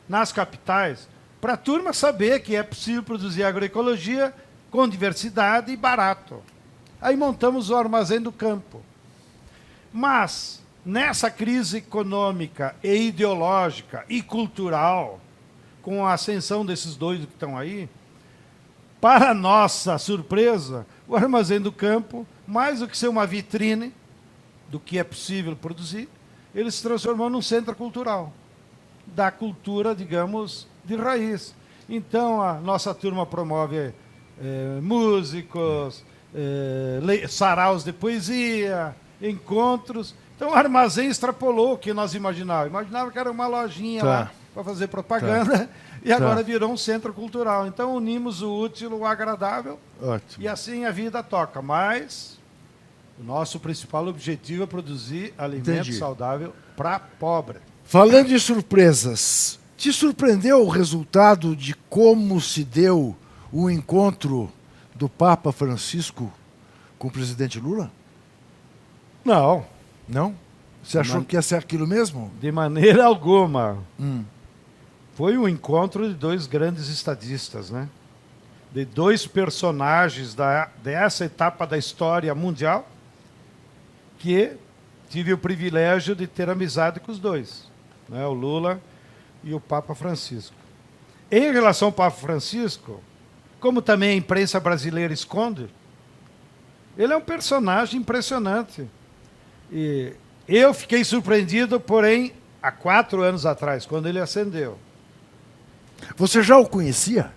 nas capitais para a turma saber que é possível produzir agroecologia com diversidade e barato. Aí montamos o Armazém do Campo. Mas, nessa crise econômica e ideológica e cultural, com a ascensão desses doidos que estão aí, para nossa surpresa, o Armazém do Campo, mais do que ser uma vitrine do que é possível produzir, ele se transformou num centro cultural, da cultura, digamos, de raiz. Então, a nossa turma promove músicos, saraus de poesia, encontros. Então, o Armazém extrapolou o que nós imaginávamos. Imaginava que era uma lojinha lá para fazer propaganda, e agora virou um centro cultural. Então, unimos o útil ao agradável. Ótimo. E assim a vida toca. Mas o nosso principal objetivo é produzir alimento saudável para pobre. Falando de surpresas, te surpreendeu o resultado de como se deu o encontro do Papa Francisco com o presidente Lula? Não. Não? Você achou que ia ser aquilo mesmo? De maneira alguma. Foi um encontro de dois grandes estadistas, né? De dois personagens dessa etapa da história mundial, que tive o privilégio de ter amizade com os dois, né? O Lula e o Papa Francisco. Em relação ao Papa Francisco, como também a imprensa brasileira esconde, ele é um personagem impressionante. E eu fiquei surpreendido, porém, há 4 anos atrás, quando ele ascendeu. Você já o conhecia?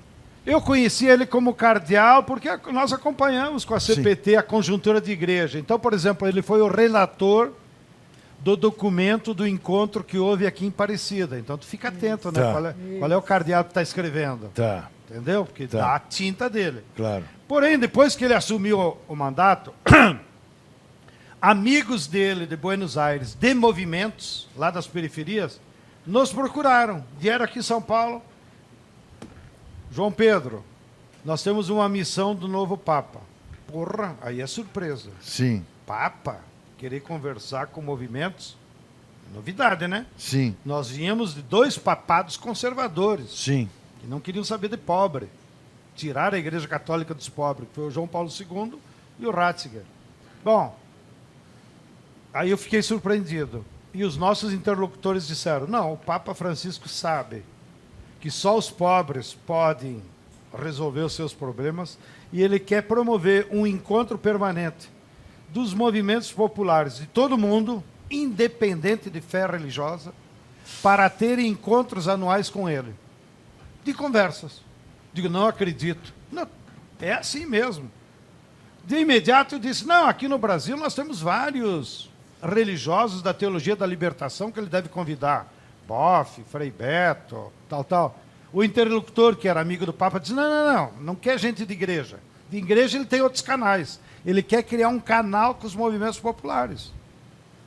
Eu conheci ele como cardeal porque nós acompanhamos com a CPT a conjuntura de igreja. Então, por exemplo, ele foi o relator do documento do encontro que houve aqui em Aparecida. Então, tu fica atento, né? Qual é o cardeal que está escrevendo. Tá. Entendeu? Porque dá a tinta dele. Claro. Porém, depois que ele assumiu o mandato, amigos dele de Buenos Aires, de movimentos lá das periferias, nos procuraram. Vieram aqui em São Paulo. João Pedro, nós temos uma missão do novo Papa. Porra, aí é surpresa. Sim. Papa? Querer conversar com movimentos? Novidade, né? Sim. Nós vínhamos de 2 papados conservadores. Sim. Que não queriam saber de pobre. Tiraram a Igreja Católica dos pobres, que foi o João Paulo II e o Ratzinger. Bom, aí eu fiquei surpreendido. E os nossos interlocutores disseram, não, o Papa Francisco sabe que só os pobres podem resolver os seus problemas e ele quer promover um encontro permanente dos movimentos populares de todo mundo, independente de fé religiosa, para ter encontros anuais com ele. De conversas. Digo, não acredito. Não, é assim mesmo. De imediato eu disse, não, aqui no Brasil nós temos vários religiosos da teologia da libertação que ele deve convidar. Boff, Frei Beto, tal. O interlocutor, que era amigo do Papa, disse, não quer gente de igreja. De igreja ele tem outros canais. Ele quer criar um canal com os movimentos populares.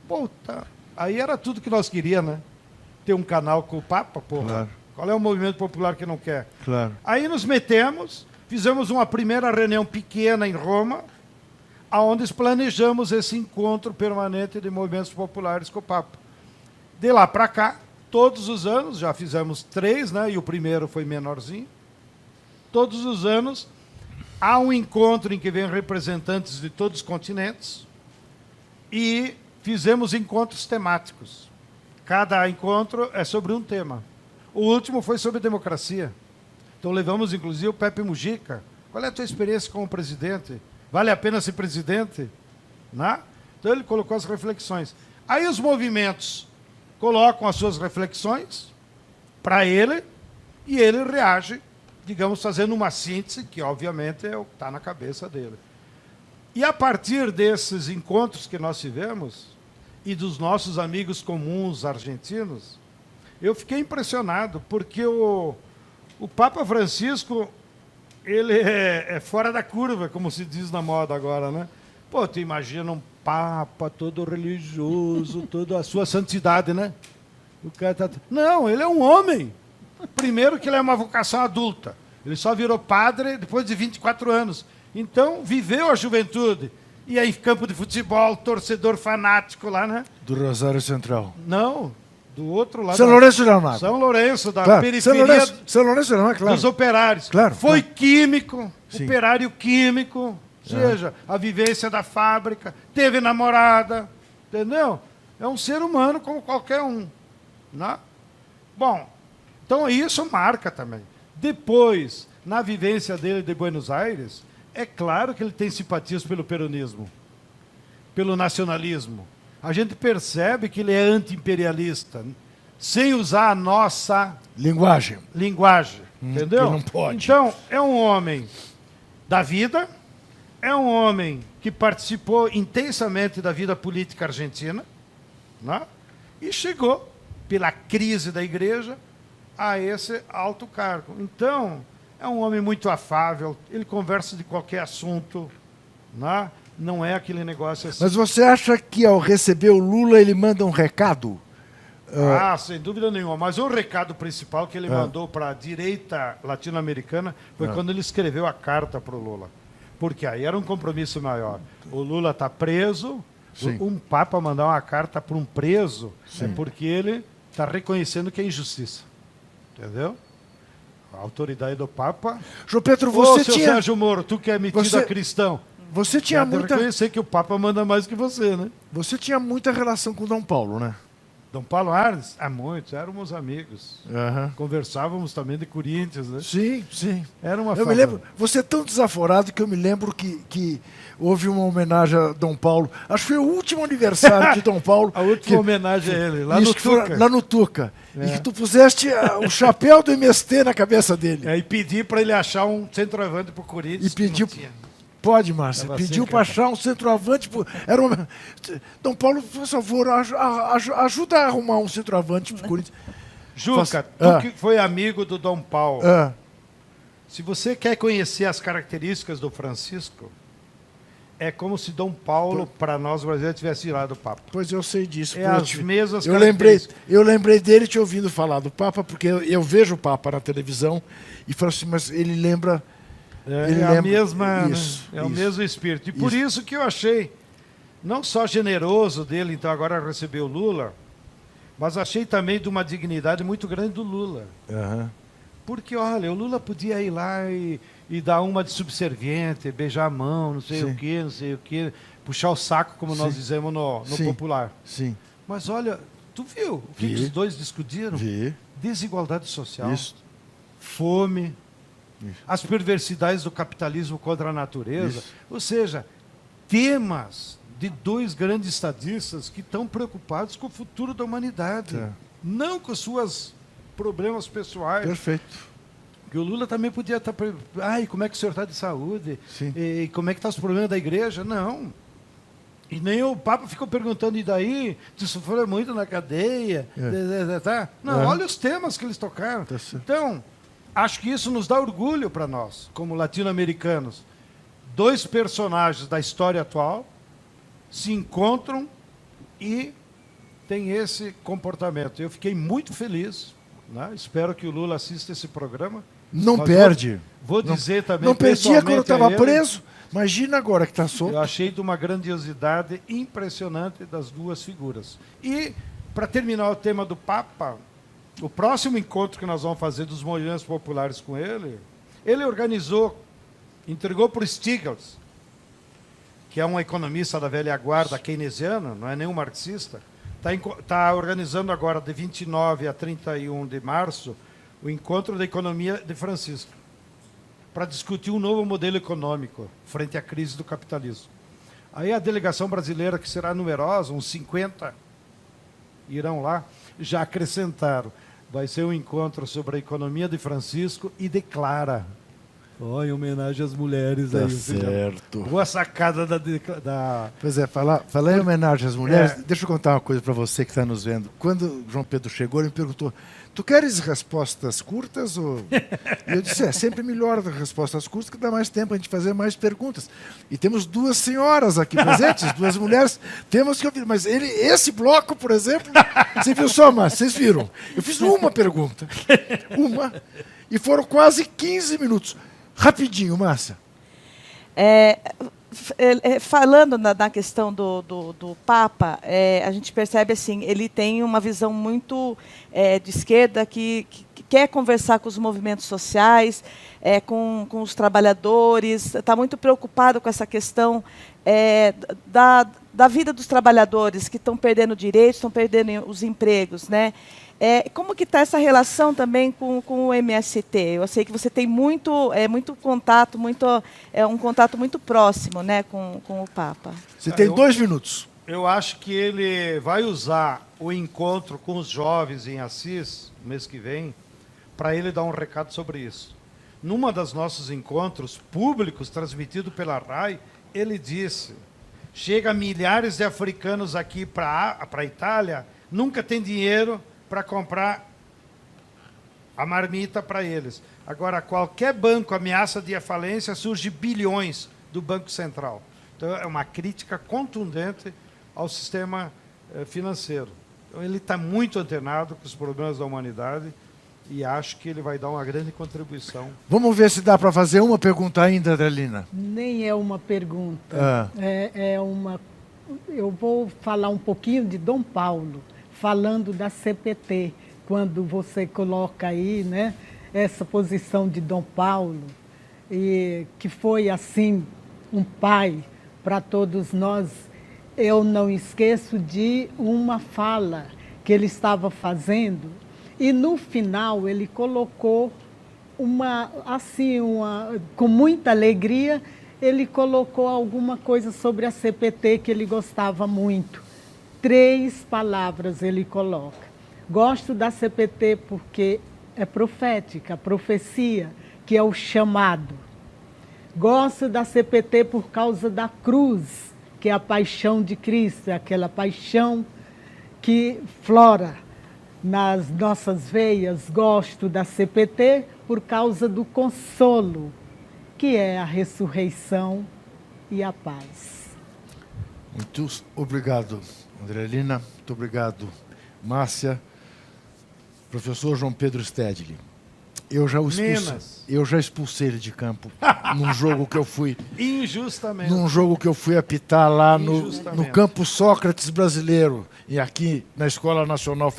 Puta, aí era tudo que nós queríamos, né? Ter um canal com o Papa, porra. Claro. Qual é o movimento popular que não quer? Claro. Aí nos metemos, fizemos uma primeira reunião pequena em Roma, onde planejamos esse encontro permanente de movimentos populares com o Papa. De lá para cá, todos os anos, já fizemos 3, né? E o primeiro foi menorzinho. Todos os anos há um encontro em que vêm representantes de todos os continentes e fizemos encontros temáticos. Cada encontro é sobre um tema. O último foi sobre democracia. Então levamos, inclusive, o Pepe Mujica. Qual é a tua experiência como presidente? Vale a pena ser presidente? Né? Então ele colocou as reflexões. Aí os movimentos colocam as suas reflexões para ele e ele reage, digamos, fazendo uma síntese que, obviamente, é o que está na cabeça dele. E a partir desses encontros que nós tivemos e dos nossos amigos comuns argentinos, eu fiquei impressionado, porque o Papa Francisco, ele é fora da curva, como se diz na moda agora, né? Pô, tu imagina um Papa todo religioso, toda a sua santidade, né? O cara tá... Não, ele é um homem. Primeiro que ele é uma vocação adulta. Ele só virou padre depois de 24 anos. Então, viveu a juventude. E aí, campo de futebol, torcedor fanático lá, né? Do Rosário Central. Não, do outro lado. São Lourenço de Leonardo. São Lourenço, da Claro, periferia São Lourenço de Leonardo, claro. dos operários. Claro, Foi claro. químico, Sim. operário químico, ou seja, a vivência da fábrica, teve namorada, entendeu? É um ser humano como qualquer um. Né? Bom, então isso marca também. Depois, na vivência dele de Buenos Aires, é claro que ele tem simpatias pelo peronismo, pelo nacionalismo. A gente percebe que ele é anti-imperialista, sem usar a nossa Linguagem. entendeu? Que não pode. Então, é um homem da vida, é um homem que participou intensamente da vida política argentina, né? E chegou, pela crise da igreja, a esse alto cargo. Então, é um homem muito afável, ele conversa de qualquer assunto, né? Não é aquele negócio assim. Mas você acha que ao receber o Lula ele manda um recado? Sem dúvida nenhuma. Mas o recado principal que ele mandou para a direita latino-americana foi quando ele escreveu a carta para o Lula. Porque aí era um compromisso maior. O Lula está preso, Sim. um papa mandar uma carta para um preso Sim. é porque ele está reconhecendo que é injustiça. Entendeu? A autoridade do papa... João Pedro, Ô, você seu tinha... Sérgio Moro, tu que é metido Você- a cristão, Você tinha deve muita... reconhecer que o papa manda mais que você, né? Você tinha muita relação com Dom Paulo, né? Dom Paulo Arnes? Há muito, éramos amigos. Aham. Conversávamos também de Corinthians, né? Sim, sim. Era uma Eu me favela. lembro, você é tão desaforado que eu me lembro que houve uma homenagem a Dom Paulo. Acho que foi o último aniversário de Dom Paulo. A última homenagem a ele, lá Isso, no que foi Tuca. lá no Tuca. E que tu puseste o chapéu do MST na cabeça dele. E pedi para ele achar um centroavante pro Corinthians. E pediu... que não tinha. Pode, Márcia. Tava Pediu sem para achar um centroavante. Era uma... Dom Paulo, por favor, ajuda a arrumar um centroavante pro Corinthians. Juca, tu Ah. que foi amigo do Dom Paulo, Ah, se você quer conhecer as características do Francisco, é como se Dom Paulo, para nós brasileiros, tivesse tirado o Papa. pois eu sei disso. É porque as mesmas eu lembrei, características. eu lembrei dele te ouvindo falar do Papa, porque eu vejo o Papa na televisão e falo assim, mas ele lembra... Ele É a lembra- mesma, né? Isso, é o isso. mesmo espírito. E por Isso. isso que eu achei não só generoso dele, então agora recebeu o Lula, mas achei também de uma dignidade muito grande do Lula. Aham. Porque, olha, o Lula podia ir lá e dar uma de subserviente, beijar a mão, não sei Sim. o quê, não sei o quê, puxar o saco, como nós Sim. dizemos no Sim. popular. Sim. Mas olha, tu viu o que, Vi. que os dois discutiram? Vi. Desigualdade social, Isso. fome, Isso. as perversidades do capitalismo contra a natureza. Isso. Ou seja, temas de dois grandes estadistas que estão preocupados com o futuro da humanidade, Tá. não com os seus problemas pessoais. Perfeito. Que o Lula também podia estar... Ai, como é que o senhor está de saúde? Sim. E como é que estão os problemas da igreja? Não. E nem o Papa ficou perguntando, e daí? Tu sofreu muito na cadeia? Tá? Não, olha os temas que eles tocaram. Tá certo. Então, acho que isso nos dá orgulho para nós, como latino-americanos. Dois personagens da história atual se encontram e têm esse comportamento. Eu fiquei muito feliz, né? Espero que o Lula assista esse programa. Não Mas perde. Vou dizer também, Não perdia quando pessoalmente a estava ele, preso. Imagina agora que está solto. eu achei de uma grandiosidade impressionante das duas figuras. E, para terminar o tema do Papa, o próximo encontro que nós vamos fazer dos movimentos populares com ele, ele organizou, entregou para o Stiglitz, que é um economista da velha guarda keynesiana, não é nenhum marxista, está organizando agora, de 29 a 31 de março, o Encontro da Economia de Francisco, para discutir um novo modelo econômico frente à crise do capitalismo. Aí a delegação brasileira, que será numerosa, uns 50 irão lá, já acrescentaram. Vai ser um encontro sobre a economia de Francisco e de Clara. Em homenagem às mulheres aí. Certo. Boa sacada da... Pois é, falar em homenagem às mulheres, deixa eu contar uma coisa para você que está nos vendo. Quando o João Pedro chegou, ele me perguntou, tu queres respostas curtas? Ou... E eu disse, sempre melhor as respostas curtas, que dá mais tempo a gente fazer mais perguntas. E temos 2 senhoras aqui presentes, 2 mulheres, temos que ouvir. Mas esse bloco, por exemplo, você viu só, Márcia, vocês viram? Eu fiz uma pergunta, e foram quase 15 minutos. Rapidinho, Márcia. Falando na questão do Papa, a gente percebe assim, ele tem uma visão muito de esquerda que quer conversar com os movimentos sociais, com os trabalhadores, está muito preocupado com essa questão da vida dos trabalhadores que estão perdendo direitos, estão perdendo os empregos, né? Como que está essa relação também com o MST? Eu sei que você tem muito contato, um contato muito próximo, né, com o Papa. Você tem 2 minutos. Eu acho que ele vai usar o encontro com os jovens em Assis, no mês que vem, para ele dar um recado sobre isso. Numa dos nossos encontros públicos, transmitido pela RAI, ele disse, chega milhares de africanos aqui para a Itália, nunca tem dinheiro para comprar a marmita para eles. Agora, qualquer banco ameaça de falência, surge bilhões do Banco Central. Então, é uma crítica contundente ao sistema financeiro. Então, ele está muito antenado com os problemas da humanidade e acho que ele vai dar uma grande contribuição. Vamos ver se dá para fazer uma pergunta ainda, Adelina. Nem é uma pergunta. Eu vou falar um pouquinho de Dom Paulo, falando da CPT, quando você coloca aí, né, essa posição de Dom Paulo, e que foi, assim, um pai para todos nós. Eu não esqueço de uma fala que ele estava fazendo, e no final ele colocou com muita alegria, ele colocou alguma coisa sobre a CPT que ele gostava muito. 3 palavras ele coloca. Gosto da CPT porque é profética, profecia, que é o chamado. Gosto da CPT por causa da cruz, que é a paixão de Cristo, é aquela paixão que flora nas nossas veias. Gosto da CPT por causa do consolo, que é a ressurreição e a paz. Muito obrigado, Andrelina. Muito obrigado, Márcia. Professor João Pedro Stedley. Eu já expulsei ele de campo num jogo que eu fui... Injustamente. Num jogo que eu fui apitar lá no Campo Sócrates brasileiro, e aqui na Escola Nacional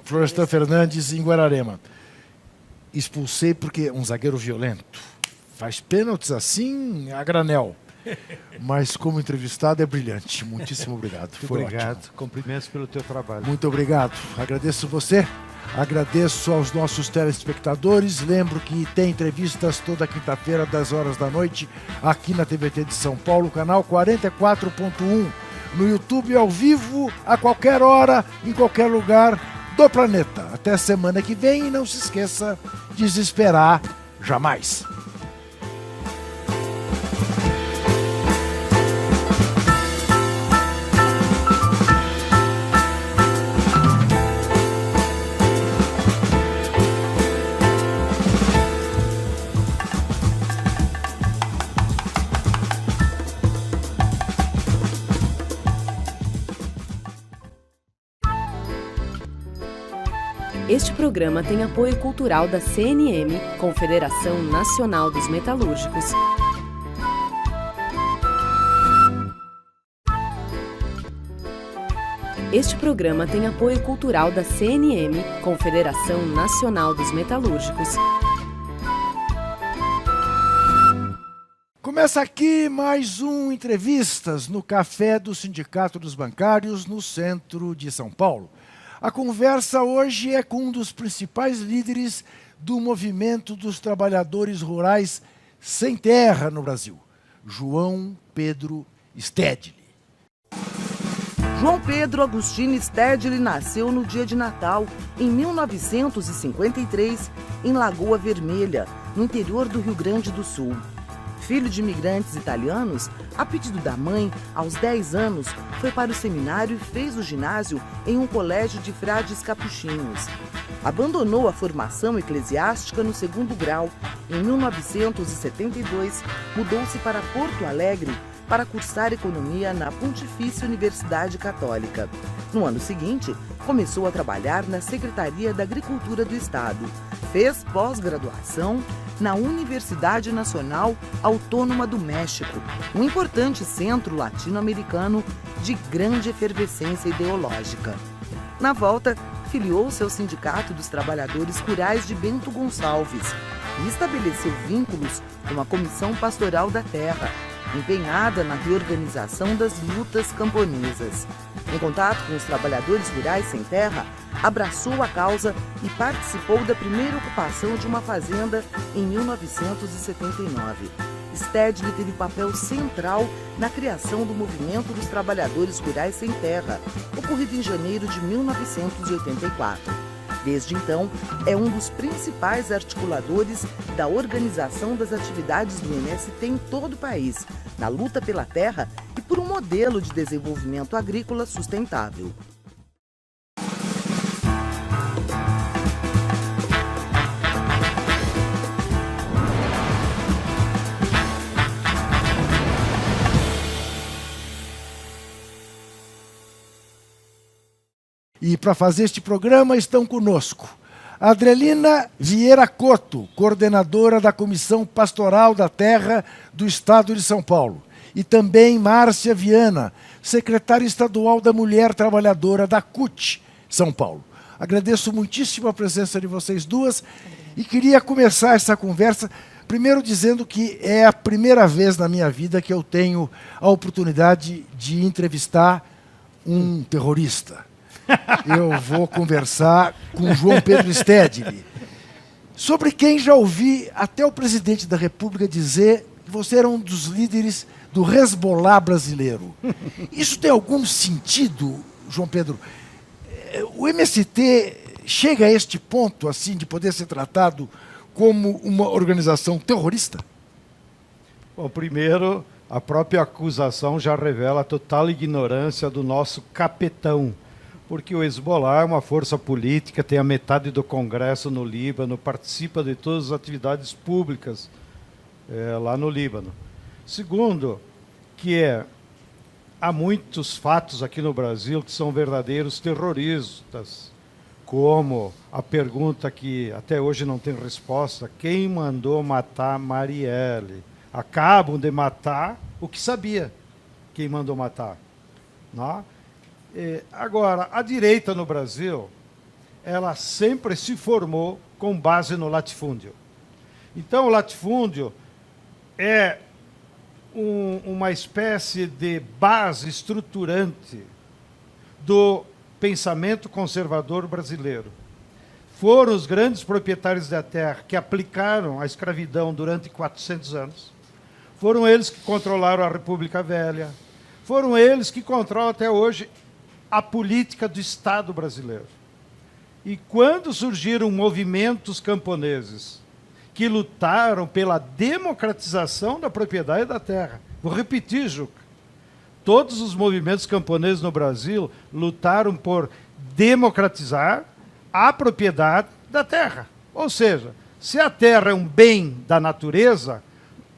Florestan Fernandes, em Guararema. Expulsei porque um zagueiro violento faz pênaltis assim a granel. Mas como entrevistado é brilhante. Muitíssimo obrigado. Foi obrigado. Ótimo. Cumprimentos pelo teu trabalho. Muito obrigado. Agradeço você. Agradeço aos nossos telespectadores. Lembro que tem entrevistas toda quinta-feira, 10 horas da noite, aqui na TVT de São Paulo, canal 44.1. No YouTube, ao vivo, a qualquer hora, em qualquer lugar do planeta. Até semana que vem e não se esqueça de desesperar jamais. Este programa tem apoio cultural da CNM, Confederação Nacional dos Metalúrgicos. Este programa tem apoio cultural da CNM, Confederação Nacional dos Metalúrgicos. Começa aqui mais um Entrevistas no Café do Sindicato dos Bancários, no centro de São Paulo. A conversa hoje é com um dos principais líderes do movimento dos trabalhadores rurais sem terra no Brasil, João Pedro Stedley. João Pedro Agostinho Stedley nasceu no dia de Natal, em 1953, em Lagoa Vermelha, no interior do Rio Grande do Sul. Filho de imigrantes italianos, a pedido da mãe, aos 10 anos, foi para o seminário e fez o ginásio em um colégio de frades capuchinhos. Abandonou a formação eclesiástica no segundo grau. Em 1972, mudou-se para Porto Alegre para cursar economia na Pontifícia Universidade Católica. No ano seguinte, começou a trabalhar na Secretaria da Agricultura do Estado. Fez pós-graduação na Universidade Nacional Autônoma do México, um importante centro latino-americano de grande efervescência ideológica. Na volta, filiou-se ao Sindicato dos Trabalhadores Rurais de Bento Gonçalves e estabeleceu vínculos com a Comissão Pastoral da Terra, empenhada na reorganização das lutas camponesas. Em contato com os trabalhadores rurais sem terra, abraçou a causa e participou da primeira ocupação de uma fazenda em 1979. Stedley teve papel central na criação do movimento dos trabalhadores rurais sem terra, ocorrido em janeiro de 1984. Desde então, é um dos principais articuladores da organização das atividades do MST em todo o país, na luta pela terra e por um modelo de desenvolvimento agrícola sustentável. E para fazer este programa estão conosco Adrielina Vieira Couto, coordenadora da Comissão Pastoral da Terra do Estado de São Paulo, e também Márcia Viana, secretária estadual da Mulher Trabalhadora da CUT, São Paulo. Agradeço muitíssimo a presença de vocês duas e queria começar essa conversa primeiro dizendo que é a primeira vez na minha vida que eu tenho a oportunidade de entrevistar um terrorista. Eu vou conversar com João Pedro Stedley, sobre quem já ouvi até o presidente da República dizer que você era um dos líderes do Hezbollah brasileiro. Isso tem algum sentido, João Pedro? O MST chega a este ponto assim de poder ser tratado como uma organização terrorista? Bom, primeiro, a própria acusação já revela a total ignorância do nosso capitão, porque o Hezbollah é uma força política, tem a metade do Congresso no Líbano, participa de todas as atividades públicas lá no Líbano. Segundo, há muitos fatos aqui no Brasil que são verdadeiros terroristas, como a pergunta que até hoje não tem resposta: quem mandou matar Marielle? Acabam de matar o que sabia quem mandou matar, não? Agora, a direita no Brasil, ela sempre se formou com base no latifúndio. Então, o latifúndio é uma espécie de base estruturante do pensamento conservador brasileiro. Foram os grandes proprietários da terra que aplicaram a escravidão durante 400 anos. Foram eles que controlaram a República Velha. Foram eles que controlam até hoje a política do Estado brasileiro. E quando surgiram movimentos camponeses que lutaram pela democratização da propriedade da terra, vou repetir, Juca, todos os movimentos camponeses no Brasil lutaram por democratizar a propriedade da terra. Ou seja, se a terra é um bem da natureza,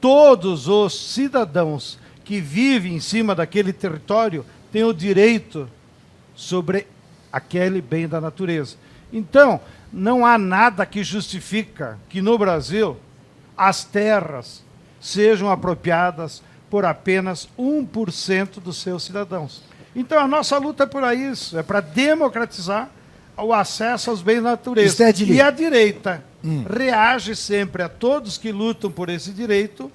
todos os cidadãos que vivem em cima daquele território têm o direito sobre aquele bem da natureza. Então, não há nada que justifica que no Brasil as terras sejam apropriadas por apenas 1% dos seus cidadãos. Então, a nossa luta é por isso, é para democratizar o acesso aos bens da natureza. E a direita reage sempre a todos que lutam por esse direito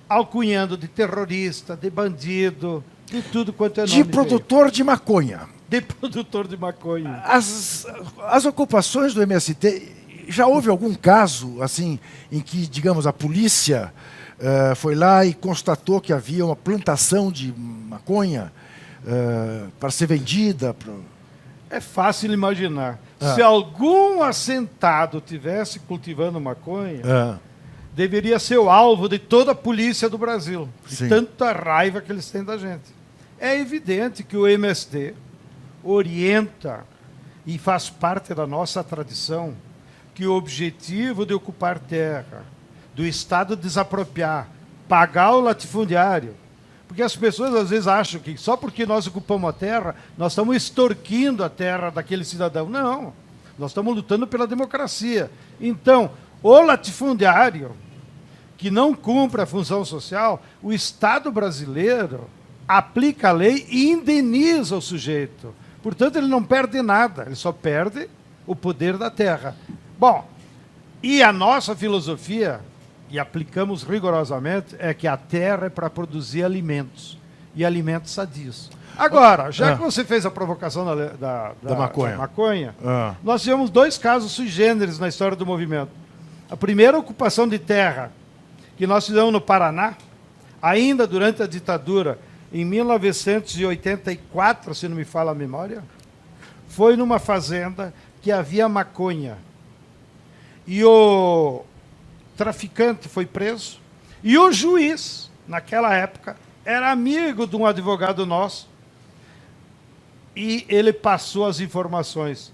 alcunhando de terrorista, de bandido, de tudo quanto é nome. De produtor de maconha. De produtor de maconha. As ocupações do MST, já houve algum caso assim em que, digamos, a polícia foi lá e constatou que havia uma plantação de maconha para ser vendida? É fácil imaginar. Se algum assentado tivesse cultivando maconha, deveria ser o alvo de toda a polícia do Brasil. De tanta raiva que eles têm da gente. É evidente que o MST orienta e faz parte da nossa tradição que o objetivo de ocupar terra, do Estado desapropriar, pagar o latifundiário, porque as pessoas às vezes acham que só porque nós ocupamos a terra, nós estamos extorquindo a terra daquele cidadão. Não, nós estamos lutando pela democracia. Então, o latifundiário que não cumpre a função social, o Estado brasileiro aplica a lei e indeniza o sujeito. Portanto, ele não perde nada, ele só perde o poder da terra. Bom, e a nossa filosofia, e aplicamos rigorosamente, é que a terra é para produzir alimentos, e alimentos sadios. Agora, já que você fez a provocação da maconha, nós tivemos 2 casos sui generis na história do movimento. A primeira ocupação de terra, que nós fizemos no Paraná, ainda durante a ditadura, em 1984, se não me falha a memória, foi numa fazenda que havia maconha. E o traficante foi preso. E o juiz, naquela época, era amigo de um advogado nosso. E ele passou as informações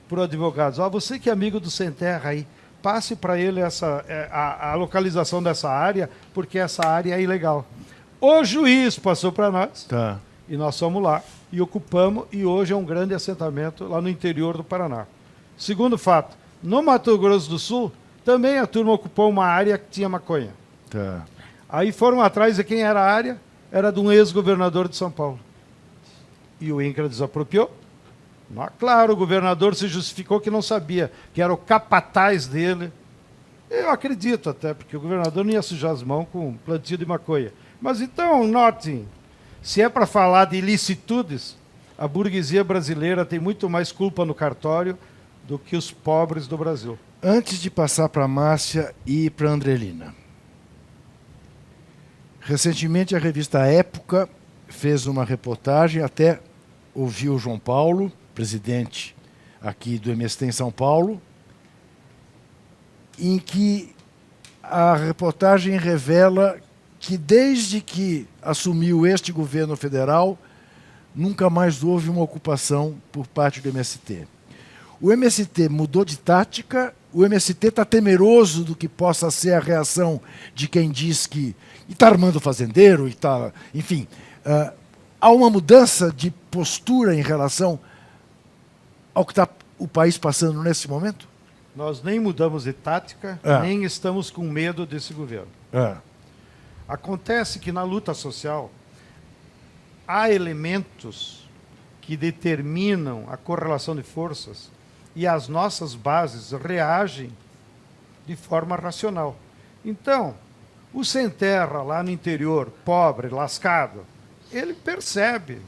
para o advogado. Você que é amigo do Sem Terra aí, passe para ele a localização dessa área, porque essa área é ilegal. O juiz passou para nós, e nós fomos lá, e ocupamos, e hoje é um grande assentamento lá no interior do Paraná. Segundo fato, no Mato Grosso do Sul, também a turma ocupou uma área que tinha maconha. Aí foram atrás de quem era a área, era de um ex-governador de São Paulo. E o INCRA desapropriou. Claro, o governador se justificou que não sabia, que era o capataz dele. Eu acredito até, porque o governador não ia sujar as mãos com plantio de maconha. Mas então, notem, se é para falar de ilicitudes, a burguesia brasileira tem muito mais culpa no cartório do que os pobres do Brasil. Antes de passar para a Márcia e para a Andrelina, recentemente a revista Época fez uma reportagem, até ouviu o João Paulo, presidente aqui do MST em São Paulo, em que a reportagem revela que desde que assumiu este governo federal, nunca mais houve uma ocupação por parte do MST. O MST mudou de tática, o MST está temeroso do que possa ser a reação de quem diz que está armando fazendeiro, enfim. Há uma mudança de postura em relação ao que está o país passando nesse momento? Nós nem mudamos de tática, nem estamos com medo desse governo. Acontece que na luta social há elementos que determinam a correlação de forças e as nossas bases reagem de forma racional. Então, o sem terra lá no interior, pobre, lascado, ele percebe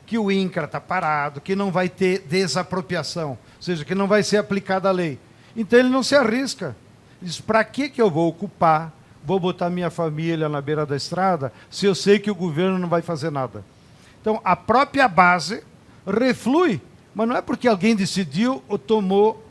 que o INCRA está parado, que não vai ter desapropriação, ou seja, que não vai ser aplicada a lei. Então ele não se arrisca. Diz, para que eu vou ocupar, vou botar minha família na beira da estrada, se eu sei que o governo não vai fazer nada? Então, a própria base reflui, mas não é porque alguém decidiu ou tomou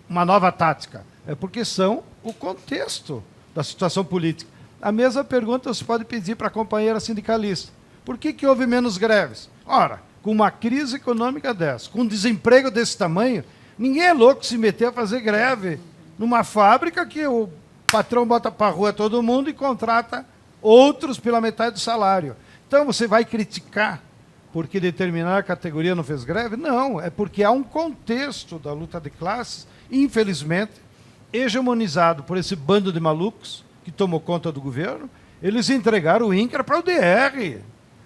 uma nova tática, é porque são o contexto da situação política. A mesma pergunta você pode pedir para a companheira sindicalista. Por que houve menos greves? Ora, com uma crise econômica dessa, com um desemprego desse tamanho, ninguém é louco se meter a fazer greve numa fábrica que o patrão bota para a rua todo mundo e contrata outros pela metade do salário. Então você vai criticar porque determinada categoria não fez greve? Não, é porque há um contexto da luta de classes, infelizmente, hegemonizado por esse bando de malucos que tomou conta do governo. Eles entregaram o INCRA para o DR.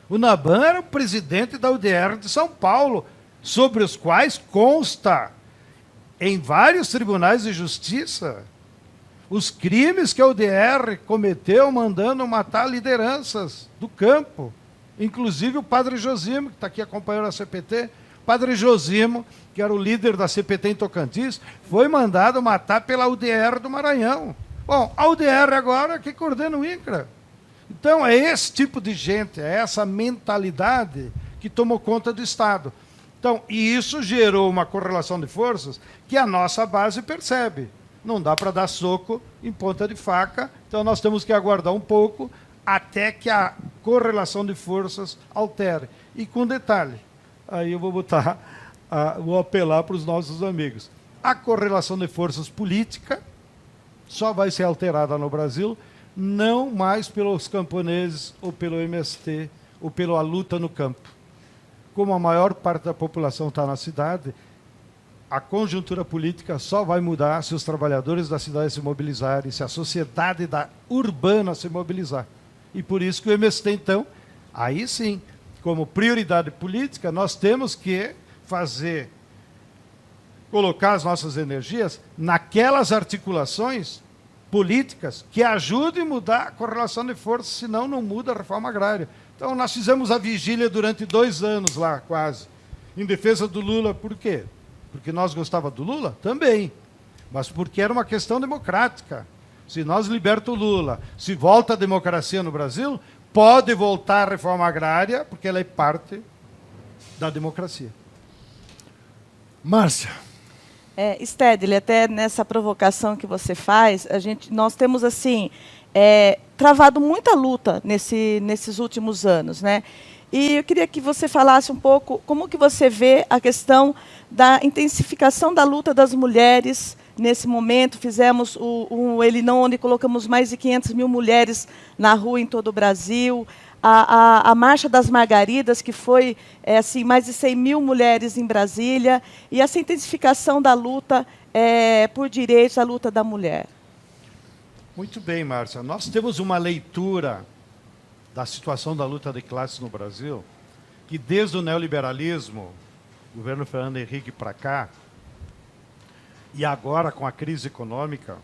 O Naban era o presidente da UDR de São Paulo, sobre os quais consta em vários tribunais de justiça os crimes que a UDR cometeu mandando matar lideranças do campo. Inclusive o padre Josimo, que está aqui acompanhando a CPT, padre Josimo, que era o líder da CPT em Tocantins, foi mandado matar pela UDR do Maranhão. Bom, a UDR agora que coordena o INCRA. Então é esse tipo de gente, é essa mentalidade que tomou conta do Estado. Então, e isso gerou uma correlação de forças que a nossa base percebe. Não dá para dar soco em ponta de faca, então nós temos que aguardar um pouco até que a correlação de forças altere. E com detalhe, aí eu vou apelar para os nossos amigos. A correlação de forças política só vai ser alterada no Brasil, não mais pelos camponeses ou pelo MST ou pela luta no campo. Como a maior parte da população está na cidade, a conjuntura política só vai mudar se os trabalhadores da cidade se mobilizarem, se a sociedade urbana se mobilizar. E por isso que o MST, então, aí sim, como prioridade política, nós temos que colocar as nossas energias naquelas articulações políticas que ajudem a mudar a correlação de forças, senão não muda a reforma agrária. Então, nós fizemos a vigília durante 2 anos lá, quase, em defesa do Lula. Por quê? Porque nós gostávamos do Lula? Também. Mas porque era uma questão democrática. Se nós libertamos o Lula, se volta a democracia no Brasil, pode voltar a reforma agrária, porque ela é parte da democracia. Márcia. Stedley, até nessa provocação que você faz, nós temos assim travado muita luta nesses últimos anos, né? E eu queria que você falasse um pouco como que você vê a questão da intensificação da luta das mulheres nesse momento. Fizemos o Elinão, onde colocamos mais de 500 mil mulheres na rua em todo o Brasil. A Marcha das Margaridas, que foi assim, mais de 100 mil mulheres em Brasília, e essa intensificação da luta por direitos, a luta da mulher. Muito bem, Márcia. Nós temos uma leitura da situação da luta de classes no Brasil, que desde o neoliberalismo, governo Fernando Henrique para cá, e agora com a crise econômica,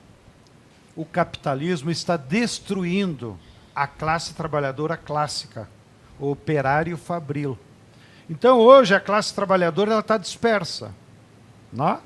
o capitalismo está destruindo a classe trabalhadora clássica, o operário fabril. Então, hoje, a classe trabalhadora está dispersa. Não?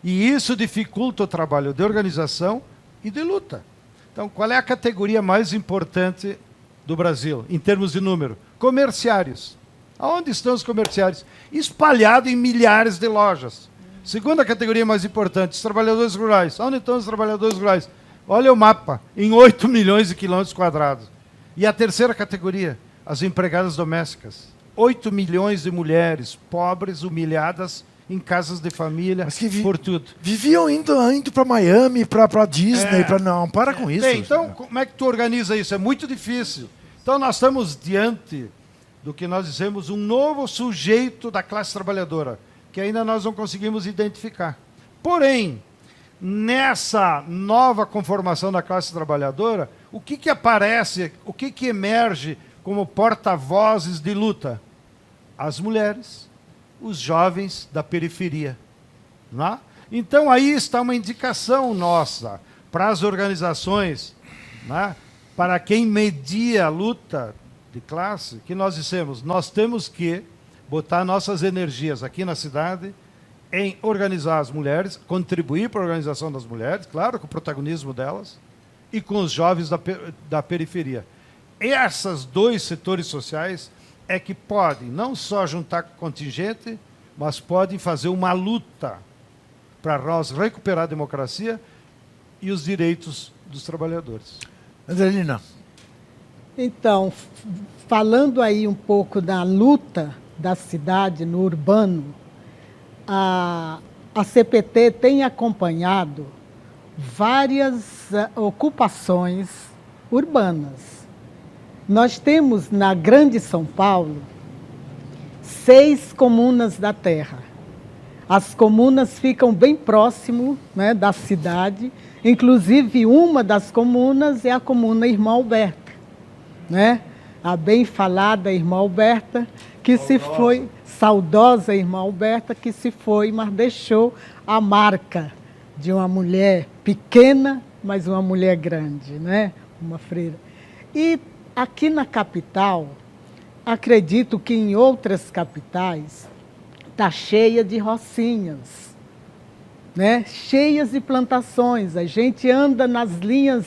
E isso dificulta o trabalho de organização e de luta. Então, qual é a categoria mais importante do Brasil, em termos de número? Comerciários. Aonde estão os comerciários? Espalhados em milhares de lojas. Segunda categoria mais importante, os trabalhadores rurais. Onde estão os trabalhadores rurais? Olha o mapa, em 8 milhões de quilômetros quadrados. E a terceira categoria, as empregadas domésticas. 8 milhões de mulheres pobres, humilhadas, em casas de família, por tudo. Viviam indo para Miami, para Disney, não, para com isso. Bem, então, como é que tu organiza isso? É muito difícil. Então, nós estamos diante do que nós dizemos um novo sujeito da classe trabalhadora, que ainda nós não conseguimos identificar. Porém, nessa nova conformação da classe trabalhadora, o que aparece, o que emerge como porta-vozes de luta? As mulheres, os jovens da periferia. Não? Então, aí está uma indicação nossa para as organizações, não? Para quem media a luta de classe, que nós dissemos, nós temos que botar nossas energias aqui na cidade em organizar as mulheres, contribuir para a organização das mulheres, claro, com o protagonismo delas, e com os jovens da periferia. Esses 2 setores sociais é que podem não só juntar contingente, mas podem fazer uma luta para nós recuperar a democracia e os direitos dos trabalhadores. Andrelina. Então, falando aí um pouco da luta da cidade no urbano, a CPT tem acompanhado várias ocupações urbanas. Nós temos na Grande São Paulo 6 comunas da terra. As comunas ficam bem próximo, né, da cidade. Inclusive, uma das comunas é a comuna Irmã Alberta, né? A bem falada Irmã Alberta, que se foi, saudosa Irmã Alberta, que se foi, mas deixou a marca de uma mulher pequena, mas uma mulher grande, né? Uma freira. E aqui na capital, acredito que em outras capitais está cheia de rocinhas, né? Cheias de plantações. A gente anda nas linhas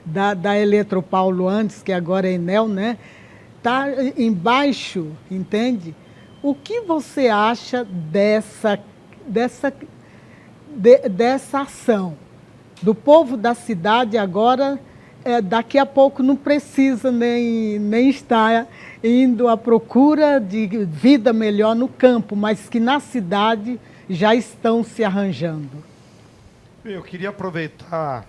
da Eletropaulo antes, que agora é Enel, né? Está embaixo, entende? O que você acha dessa ação do povo da cidade agora? Daqui a pouco não precisa nem estar indo à procura de vida melhor no campo, mas que na cidade já estão se arranjando. Eu queria aproveitar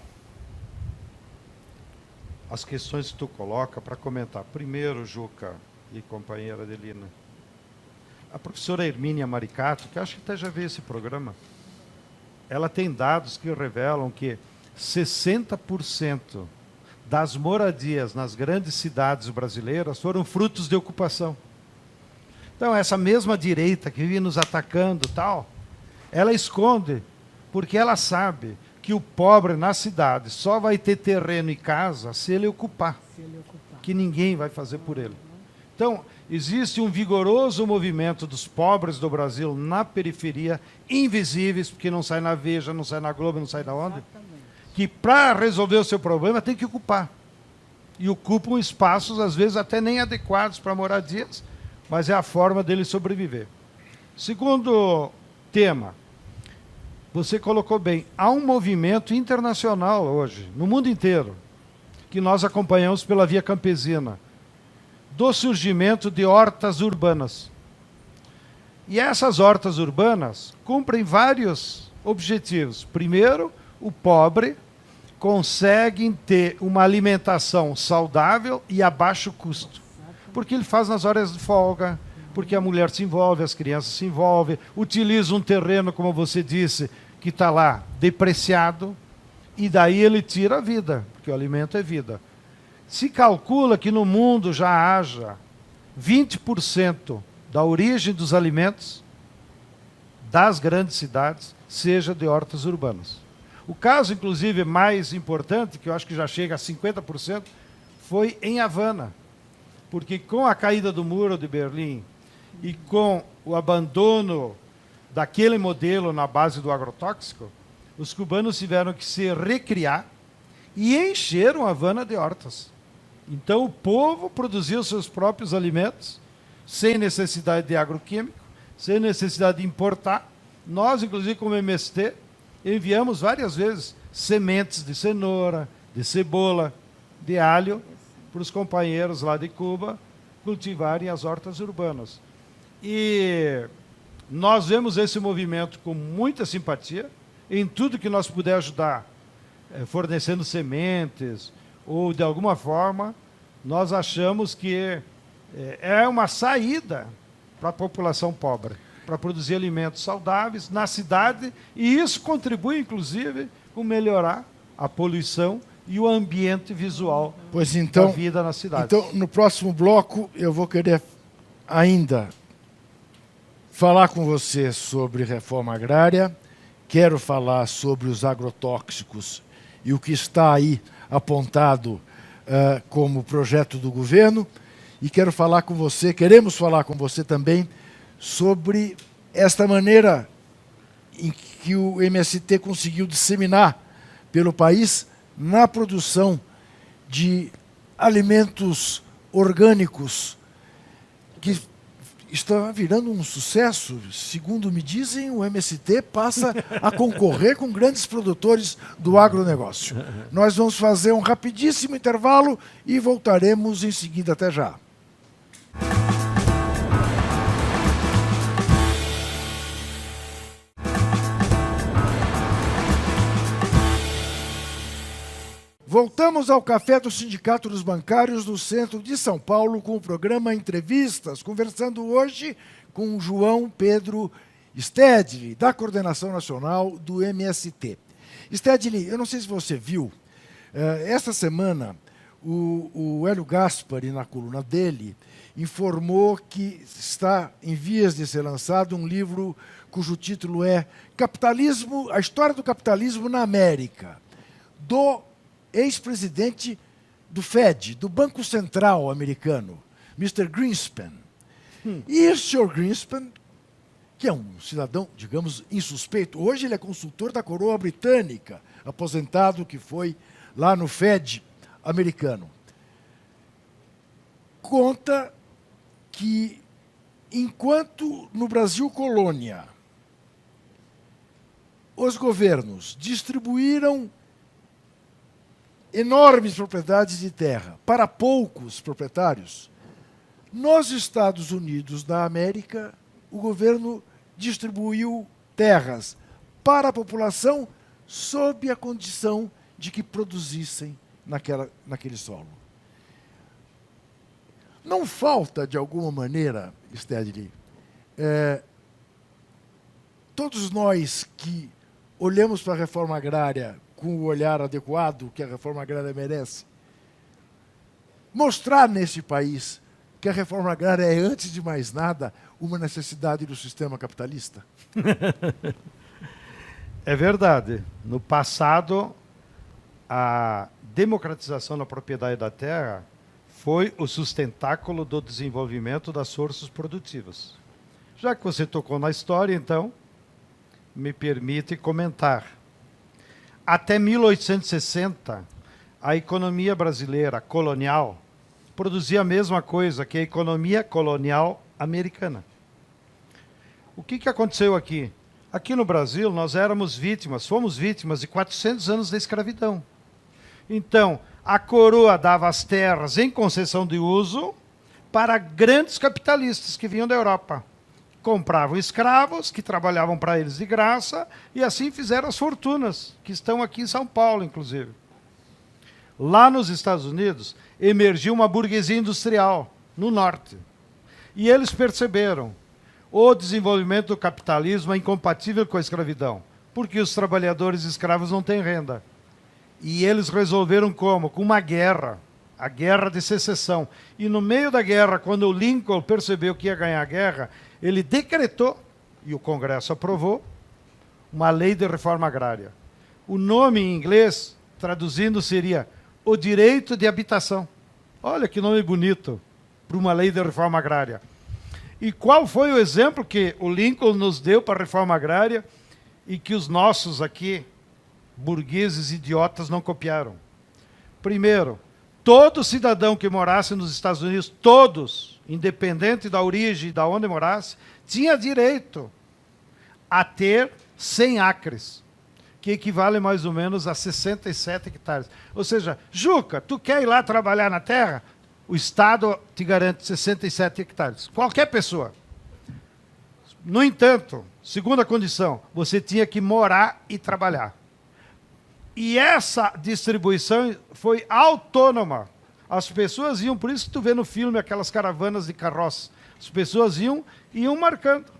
as questões que tu coloca para comentar. Primeiro, Juca e companheira Adelina, a professora Hermínia Maricato, que acho que até já viu esse programa, ela tem dados que revelam que 60% das moradias nas grandes cidades brasileiras foram frutos de ocupação. Então, essa mesma direita que vive nos atacando, tal, ela esconde, porque ela sabe que o pobre na cidade só vai ter terreno e casa se ele ocupar, que ninguém vai fazer por ele. Então, existe um vigoroso movimento dos pobres do Brasil na periferia, invisíveis, porque não sai na Veja, não sai na Globo, não sai da onde, que para resolver o seu problema tem que ocupar. E ocupam espaços, às vezes, até nem adequados para moradias, mas é a forma dele sobreviver. Segundo tema, você colocou bem, há um movimento internacional hoje, no mundo inteiro, que nós acompanhamos pela Via Campesina, do surgimento de hortas urbanas. E essas hortas urbanas cumprem vários objetivos. Primeiro, o pobre consegue ter uma alimentação saudável e a baixo custo, porque ele faz nas horas de folga, porque a mulher se envolve, as crianças se envolvem, utiliza um terreno, como você disse, que está lá depreciado, e daí ele tira a vida, porque o alimento é vida. Se calcula que no mundo já haja 20% da origem dos alimentos das grandes cidades seja de hortas urbanas. O caso, inclusive, mais importante, que eu acho que já chega a 50%, foi em Havana, porque com a caída do muro de Berlim e com o abandono daquele modelo na base do agrotóxico, os cubanos tiveram que se recriar e encheram Havana de hortas. Então o povo produziu seus próprios alimentos, sem necessidade de agroquímico, sem necessidade de importar. Nós, inclusive, como MST, enviamos várias vezes sementes de cenoura, de cebola, de alho, para os companheiros lá de Cuba cultivarem as hortas urbanas. E nós vemos esse movimento com muita simpatia, em tudo que nós puder ajudar, fornecendo sementes, ou de alguma forma, nós achamos que é uma saída para a população pobre, para produzir alimentos saudáveis na cidade, e isso contribui, inclusive, com melhorar a poluição e o ambiente visual da vida na cidade. Então, no próximo bloco, eu vou querer ainda falar com você sobre reforma agrária, quero falar sobre os agrotóxicos e o que está aí apontado como projeto do governo, e queremos falar com você também sobre esta maneira em que o MST conseguiu disseminar pelo país na produção de alimentos orgânicos que está virando um sucesso. Segundo me dizem, o MST passa a concorrer com grandes produtores do agronegócio. Nós vamos fazer um rapidíssimo intervalo e voltaremos em seguida. Até já. Voltamos ao Café do Sindicato dos Bancários no centro de São Paulo com o programa Entrevistas, conversando hoje com o João Pedro Stedley, da Coordenação Nacional do MST. Stedley, eu não sei se você viu, esta semana o Hélio Gaspari, na coluna dele, informou que está em vias de ser lançado um livro cujo título é Capitalismo, a História do Capitalismo na América, do ex-presidente do Fed, do Banco Central americano, Mr. Greenspan. E o Sr. Greenspan, que é um cidadão, digamos, insuspeito, hoje ele é consultor da coroa britânica, aposentado que foi lá no Fed americano, conta que, enquanto no Brasil colônia, os governos distribuíram enormes propriedades de terra para poucos proprietários, nos Estados Unidos da América, o governo distribuiu terras para a população sob a condição de que produzissem naquele solo. Não falta, de alguma maneira, Stedley, todos nós que olhamos para a reforma agrária com o olhar adequado que a reforma agrária merece, mostrar nesse país que a reforma agrária é, antes de mais nada, uma necessidade do sistema capitalista? É verdade. No passado, a democratização da propriedade da terra foi o sustentáculo do desenvolvimento das forças produtivas. Já que você tocou na história, então, me permite comentar. Até 1860, a economia brasileira colonial produzia a mesma coisa que a economia colonial americana. O que aconteceu aqui? Aqui no Brasil, nós fomos vítimas de 400 anos da escravidão. Então, a coroa dava as terras em concessão de uso para grandes capitalistas que vinham da Europa. Compravam escravos, que trabalhavam para eles de graça, e assim fizeram as fortunas, que estão aqui em São Paulo, inclusive. Lá nos Estados Unidos, emergiu uma burguesia industrial, no norte. E eles perceberam: o desenvolvimento do capitalismo é incompatível com a escravidão, porque os trabalhadores escravos não têm renda. E eles resolveram como? Com uma guerra, a Guerra de Secessão. E no meio da guerra, quando o Lincoln percebeu que ia ganhar a guerra, ele decretou, e o Congresso aprovou, uma lei de reforma agrária. O nome em inglês, traduzindo, seria o direito de habitação. Olha que nome bonito para uma lei de reforma agrária. E qual foi o exemplo que o Lincoln nos deu para a reforma agrária e que os nossos aqui, burgueses idiotas, não copiaram? Primeiro, todo cidadão que morasse nos Estados Unidos, todos, independente da origem e de onde morasse, tinha direito a ter 100 acres, que equivale mais ou menos a 67 hectares. Ou seja, Juca, tu quer ir lá trabalhar na terra? O Estado te garante 67 hectares. Qualquer pessoa. No entanto, segunda condição, você tinha que morar e trabalhar. E essa distribuição foi autônoma. As pessoas iam, por isso que tu vê no filme aquelas caravanas de carroça. As pessoas iam marcando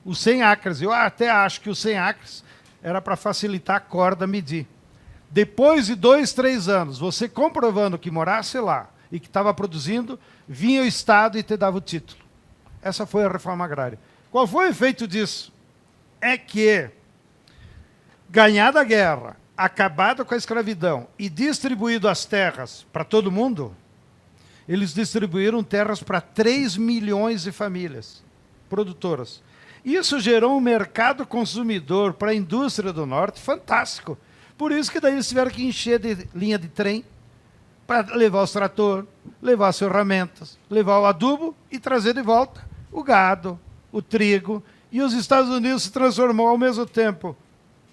os 100 acres. Eu até acho que os 100 acres era para facilitar a corda medir. Depois de 2, 3 anos, você comprovando que morasse lá e que estava produzindo, vinha o Estado e te dava o título. Essa foi a reforma agrária. Qual foi o efeito disso? É que, ganhada a guerra, acabado com a escravidão e distribuído as terras para todo mundo, eles distribuíram terras para 3 milhões de famílias produtoras. Isso gerou um mercado consumidor para a indústria do norte fantástico. Por isso que daí eles tiveram que encher de linha de trem para levar os tratores, levar as ferramentas, levar o adubo e trazer de volta o gado, o trigo. E os Estados Unidos se transformou ao mesmo tempo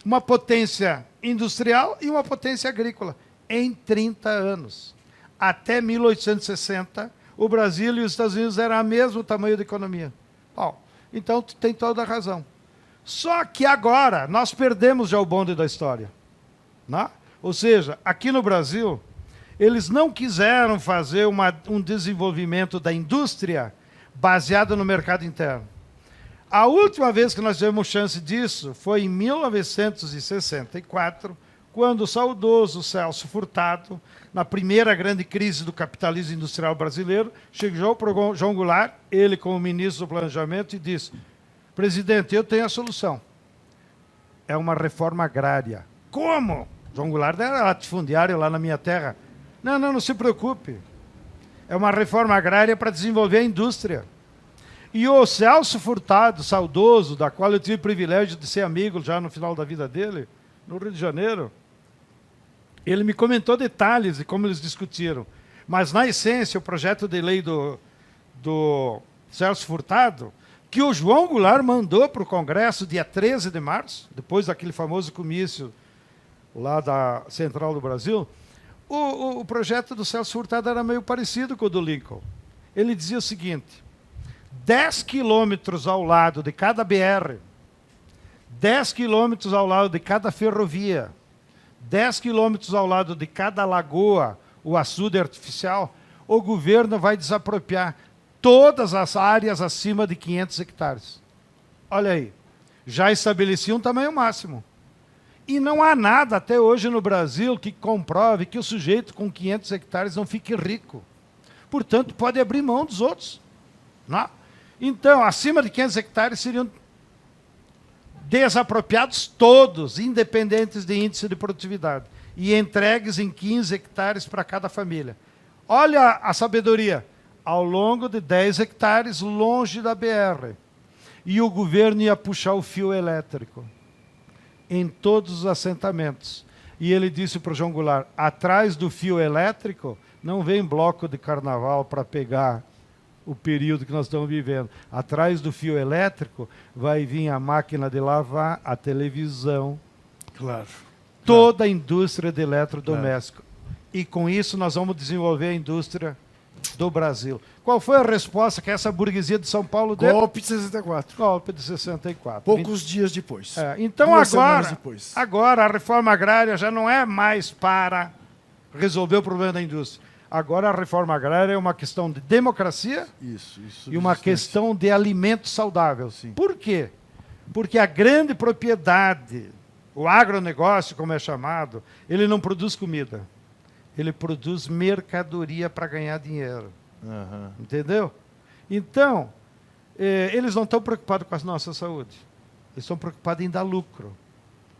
uma potência industrial e uma potência agrícola em 30 anos. Até 1860, o Brasil e os Estados Unidos eram o mesmo tamanho da economia. Bom, então tu tem toda a razão. Só que agora nós perdemos já o bonde da história. Né? Ou seja, aqui no Brasil, eles não quiseram fazer um desenvolvimento da indústria baseado no mercado interno. A última vez que nós tivemos chance disso foi em 1964, quando o saudoso Celso Furtado, na primeira grande crise do capitalismo industrial brasileiro, chegou para o João Goulart, ele como ministro do Planejamento, e disse: presidente, eu tenho a solução. É uma reforma agrária. Como? João Goulart era latifundiário lá na minha terra. Não se preocupe. É uma reforma agrária para desenvolver a indústria. E o Celso Furtado, saudoso, da qual eu tive o privilégio de ser amigo já no final da vida dele, no Rio de Janeiro, ele me comentou detalhes de como eles discutiram. Mas, na essência, o projeto de lei do Celso Furtado, que o João Goulart mandou para o Congresso dia 13 de março, depois daquele famoso comício lá da Central do Brasil, o projeto do Celso Furtado era meio parecido com o do Lincoln. Ele dizia o seguinte: 10 quilômetros ao lado de cada BR, 10 quilômetros ao lado de cada ferrovia, 10 quilômetros ao lado de cada lagoa, o açude artificial, o governo vai desapropriar todas as áreas acima de 500 hectares. Olha aí, já estabelecia um tamanho máximo. E não há nada até hoje no Brasil que comprove que o sujeito com 500 hectares não fique rico. Portanto, pode abrir mão dos outros. Não? Então, acima de 500 hectares seriam desapropriados todos, independentes de índice de produtividade, e entregues em 15 hectares para cada família. Olha a sabedoria. Ao longo de 10 hectares, longe da BR. E o governo ia puxar o fio elétrico em todos os assentamentos. E ele disse para o João Goulart: atrás do fio elétrico não vem bloco de carnaval para pegar o período que nós estamos vivendo. Atrás do fio elétrico vai vir a máquina de lavar, a televisão, toda a indústria de eletrodoméstico. E com isso nós vamos desenvolver a indústria do Brasil. Qual foi a resposta que essa burguesia de São Paulo deu? Golpe de 64. Golpe de 64. Poucos dias depois. Então agora a reforma agrária já não é mais para resolver o problema da indústria. Agora a reforma agrária é uma questão de democracia e uma questão de alimento saudável. Sim. Por quê? Porque a grande propriedade, o agronegócio, como é chamado, ele não produz comida. Ele produz mercadoria para ganhar dinheiro. Entendeu? Então, eles não estão preocupados com a nossa saúde. Eles estão preocupados em dar lucro.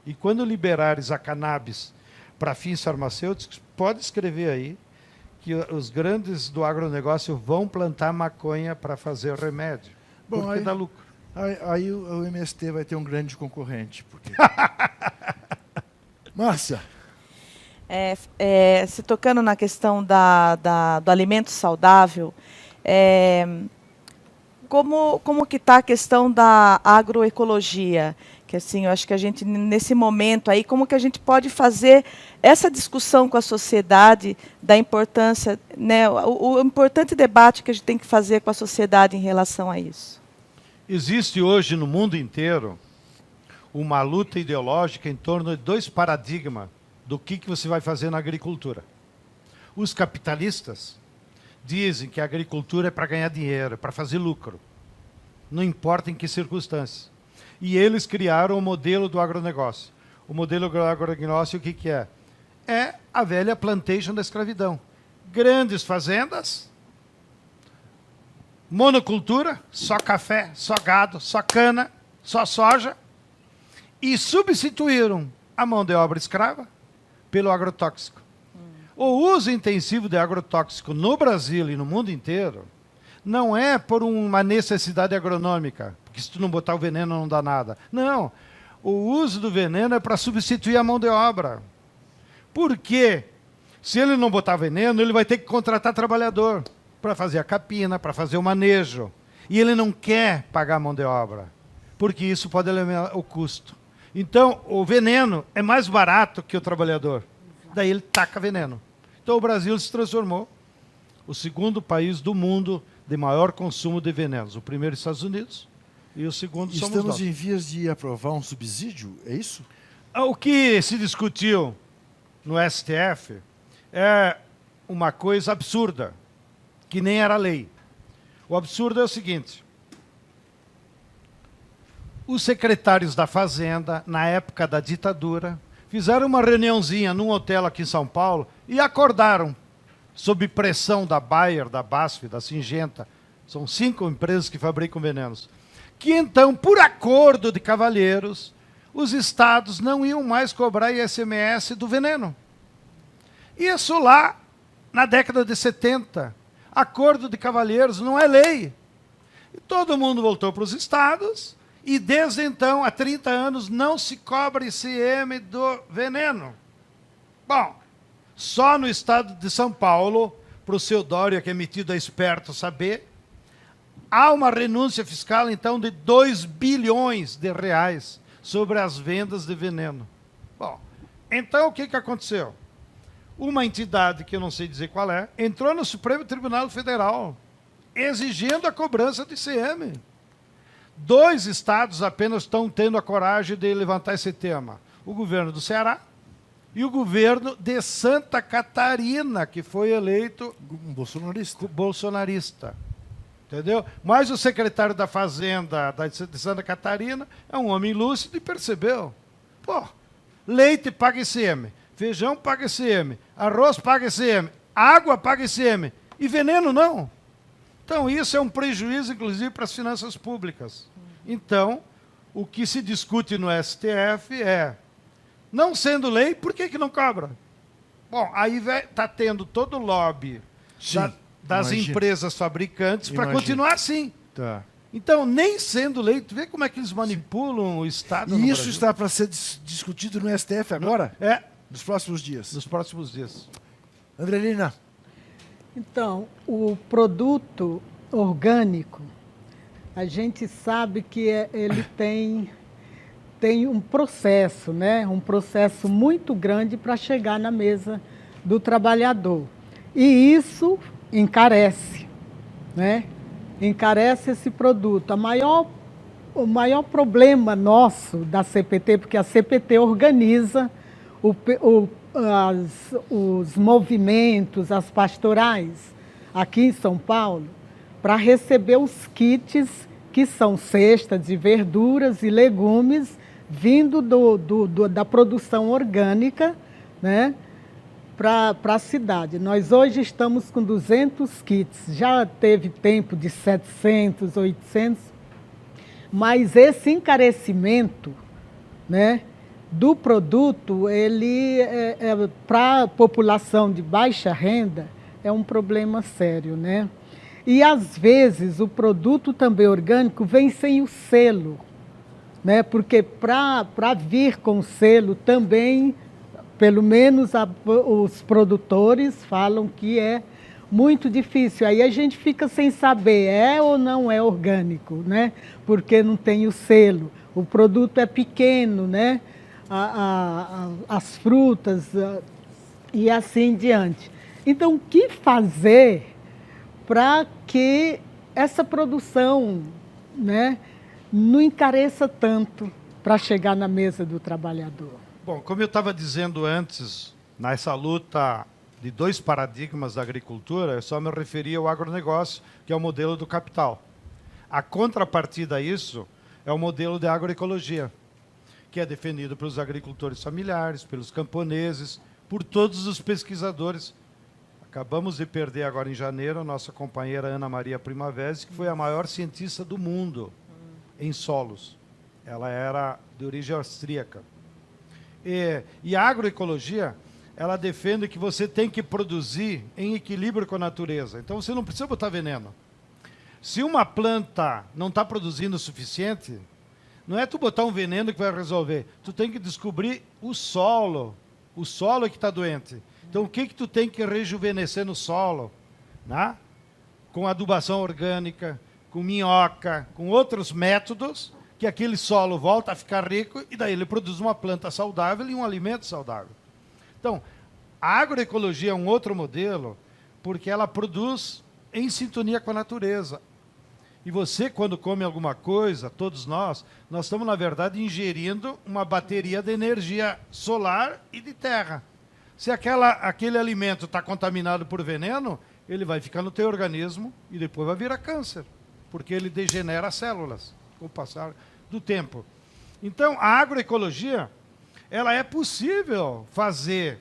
E quando liberares a cannabis para fins farmacêuticos, pode escrever aí que os grandes do agronegócio vão plantar maconha para fazer remédio. Bom, porque dá lucro. Aí o MST vai ter um grande concorrente. Porque... Márcia. Se tocando na questão do alimento saudável, como que está a questão da agroecologia? Que assim, eu acho que a gente, nesse momento aí, como que a gente pode fazer essa discussão com a sociedade da importância, né, o importante debate que a gente tem que fazer com a sociedade em relação a isso? Existe hoje no mundo inteiro uma luta ideológica em torno de dois paradigmas do que você vai fazer na agricultura. Os capitalistas dizem que a agricultura é para ganhar dinheiro, é para fazer lucro. Não importa em que circunstâncias. E eles criaram o modelo do agronegócio. O modelo do agronegócio, o que é? É a velha plantation da escravidão. Grandes fazendas, monocultura, só café, só gado, só cana, só soja, e substituíram a mão de obra escrava pelo agrotóxico. O uso intensivo de agrotóxico no Brasil e no mundo inteiro não é por uma necessidade agronômica, porque se tu não botar o veneno não dá nada. Não, o uso do veneno é para substituir a mão de obra. Por quê? Se ele não botar veneno, ele vai ter que contratar trabalhador para fazer a capina, para fazer o manejo. E ele não quer pagar a mão de obra, porque isso pode elevar o custo. Então, o veneno é mais barato que o trabalhador. Daí ele taca veneno. Então, o Brasil se transformou o segundo país do mundo de maior consumo de venenos. O primeiro, Estados Unidos, e o segundo somos nós. Estamos em vias de aprovar um subsídio, é isso? O que se discutiu no STF é uma coisa absurda, que nem era lei. O absurdo é o seguinte: os secretários da Fazenda, na época da ditadura, fizeram uma reuniãozinha num hotel aqui em São Paulo e acordaram, sob pressão da Bayer, da BASF, da Singenta, são 5 empresas que fabricam venenos, que então, por acordo de cavalheiros, os estados não iam mais cobrar ICMS do veneno. Isso lá na década de 70. Acordo de cavalheiros não é lei. E todo mundo voltou para os estados e desde então, há 30 anos, não se cobra ICM do veneno. Bom, só no estado de São Paulo, para o seu Dória, que é metido a esperto, saber, há uma renúncia fiscal, então, de 2 bilhões de reais sobre as vendas de veneno. Bom, então o que aconteceu? Uma entidade, que eu não sei dizer qual é, entrou no Supremo Tribunal Federal, exigindo a cobrança do ICM. 2 estados apenas estão tendo a coragem de levantar esse tema. O governo do Ceará e o governo de Santa Catarina, que foi eleito bolsonarista. Entendeu? Mas o secretário da Fazenda de Santa Catarina é um homem lúcido e percebeu. Pô, leite paga ICM, feijão paga ICM, arroz paga ICM, água paga ICM e veneno não. Então isso é um prejuízo, inclusive, para as finanças públicas. Então, o que se discute no STF é, não sendo lei, por que não cobra? Bom, aí está tendo todo o lobby das empresas fabricantes para continuar assim. Tá. Então, nem sendo lei, tu vê como é que eles manipulam o Estado no E isso Brasil? está para ser discutido no STF agora? É. Nos próximos dias? Nos próximos dias. Andrelina. Então, o produto orgânico, a gente sabe que ele tem um processo, né? Um processo muito grande para chegar na mesa do trabalhador. E isso encarece, né? Encarece esse produto. O maior problema nosso da CPT, porque a CPT organiza os movimentos, as pastorais aqui em São Paulo, para receber os kits, que são cestas de verduras e legumes, vindo da produção orgânica, né, para a cidade. Nós hoje estamos com 200 kits, já teve tempo de 700, 800, mas esse encarecimento, né, do produto, ele para a população de baixa renda, é um problema sério, né? E, às vezes, o produto também orgânico vem sem o selo, né? Porque para vir com selo também, pelo menos os produtores falam que é muito difícil. Aí a gente fica sem saber, é ou não é orgânico, né? Porque não tem o selo. O produto é pequeno, né? As frutas e assim em diante. Então, o que fazer para que essa produção, né, não encareça tanto para chegar na mesa do trabalhador? Bom, como eu estava dizendo antes, nessa luta de 2 paradigmas da agricultura, eu só me referia ao agronegócio, que é o modelo do capital. A contrapartida a isso é o modelo de agroecologia, que é defendido pelos agricultores familiares, pelos camponeses, por todos os pesquisadores. Acabamos de perder agora em janeiro a nossa companheira Ana Maria Primavera, que foi a maior cientista do mundo em solos. Ela era de origem austríaca. E a agroecologia, ela defende que você tem que produzir em equilíbrio com a natureza. Então você não precisa botar veneno. Se uma planta não está produzindo o suficiente, não é tu botar um veneno que vai resolver. Tu tem que descobrir o solo. O solo é que está doente. Então, o que tu tem que rejuvenescer no solo? Né? Com adubação orgânica, com minhoca, com outros métodos, que aquele solo volta a ficar rico e daí ele produz uma planta saudável e um alimento saudável. Então, a agroecologia é um outro modelo, porque ela produz em sintonia com a natureza. E você, quando come alguma coisa, todos nós estamos, na verdade, ingerindo uma bateria de energia solar e de terra. Se aquele alimento está contaminado por veneno, ele vai ficar no teu organismo e depois vai virar câncer, porque ele degenera as células com o passar do tempo. Então, a agroecologia, ela é possível fazer,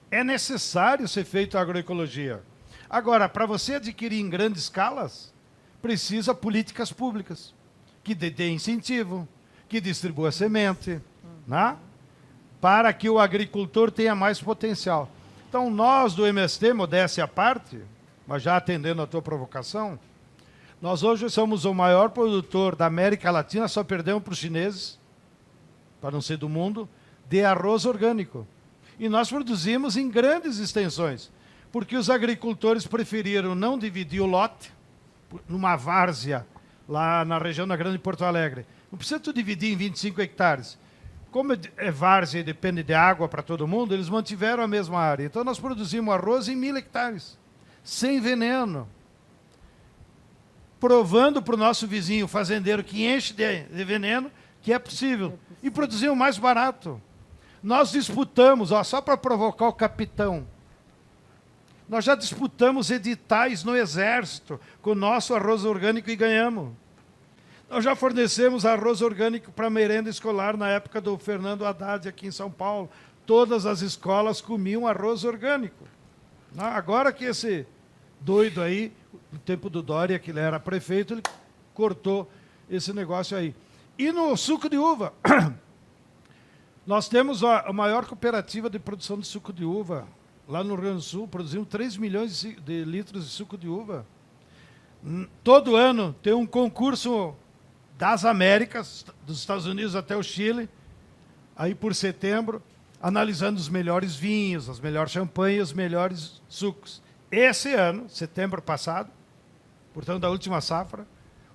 é necessário ser feito a agroecologia. Agora, para você adquirir em grandes escalas, precisa políticas públicas que dê incentivo, que distribua semente, né? Para que o agricultor tenha mais potencial. Então, nós do MST, modéstia à parte, mas já atendendo a tua provocação, nós hoje somos o maior produtor da América Latina, só perdemos para os chineses, para não ser do mundo, de arroz orgânico. E nós produzimos em grandes extensões, porque os agricultores preferiram não dividir o lote numa várzea, lá na região da Grande Porto Alegre. Não precisa tu dividir em 25 hectares. Como é várzea e depende de água para todo mundo, eles mantiveram a mesma área. Então nós produzimos arroz em 1000 hectares, sem veneno. Provando para o nosso vizinho fazendeiro que enche de veneno, que é possível. E produzimos mais barato. Nós disputamos, só para provocar o capitão, nós já disputamos editais no Exército com o nosso arroz orgânico e ganhamos. Nós já fornecemos arroz orgânico para merenda escolar na época do Fernando Haddad aqui em São Paulo. Todas as escolas comiam arroz orgânico. Agora que esse doido aí, no tempo do Dória, que ele era prefeito, ele cortou esse negócio aí. E no suco de uva, nós temos a maior cooperativa de produção de suco de uva. Lá no Rio Grande do Sul, produzimos 3 milhões de litros de suco de uva. Todo ano tem um concurso das Américas, dos Estados Unidos até o Chile, aí por setembro, analisando os melhores vinhos, as melhores champanhes, os melhores sucos. Esse ano, setembro passado, portanto da última safra,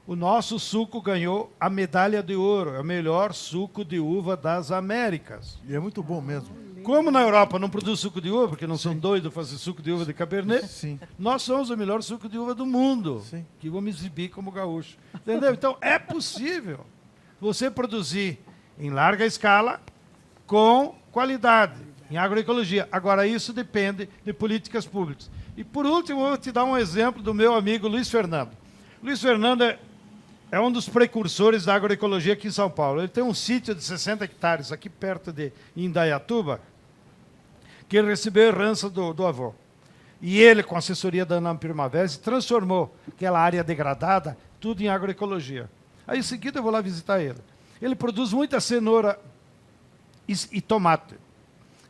o nosso suco ganhou a medalha de ouro, é o melhor suco de uva das Américas. E é muito bom mesmo. Como na Europa não produz suco de uva, porque não são doidos fazer suco de uva de Cabernet, nós somos o melhor suco de uva do mundo, que vamos exibir como gaúcho. Entendeu? Então, é possível você produzir em larga escala com qualidade, em agroecologia. Agora, isso depende de políticas públicas. E, por último, eu vou te dar um exemplo do meu amigo Luiz Fernando. Luiz Fernando é um dos precursores da agroecologia aqui em São Paulo. Ele tem um sítio de 60 hectares aqui perto de Indaiatuba, que ele recebeu herança do avô. E ele, com a assessoria da Ana Primavera, transformou aquela área degradada tudo em agroecologia. Aí, em seguida, eu vou lá visitar ele. Ele produz muita cenoura e tomate.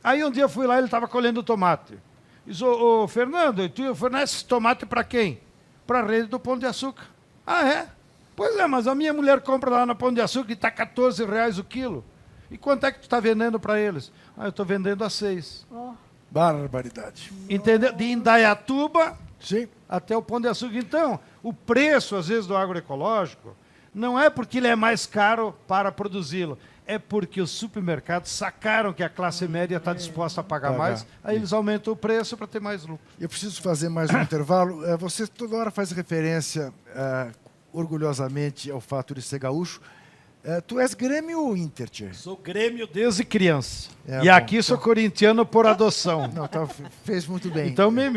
Aí, um dia, eu fui lá e ele estava colhendo tomate. Disse, ô Fernando, tu fornece tomate para quem? Para a rede do Pão de Açúcar. Ah, é? Pois é, mas a minha mulher compra lá na Pão de Açúcar e está R$14 o quilo. E quanto é que tu está vendendo para eles? Ah, eu estou vendendo a 6. Barbaridade. Entendeu? De Indaiatuba até o Pão de Açúcar. Então, o preço, às vezes, do agroecológico não é porque ele é mais caro para produzi-lo. É porque os supermercados sacaram que a classe média está disposta a pagar mais, aí eles aumentam o preço para ter mais lucro. Eu preciso fazer mais um intervalo. Você toda hora faz referência, orgulhosamente, ao fato de ser gaúcho. Tu és Grêmio ou Inter, Tchê? Sou Grêmio desde criança. E aqui sou corintiano por adoção. Não, fez muito bem. Então, né?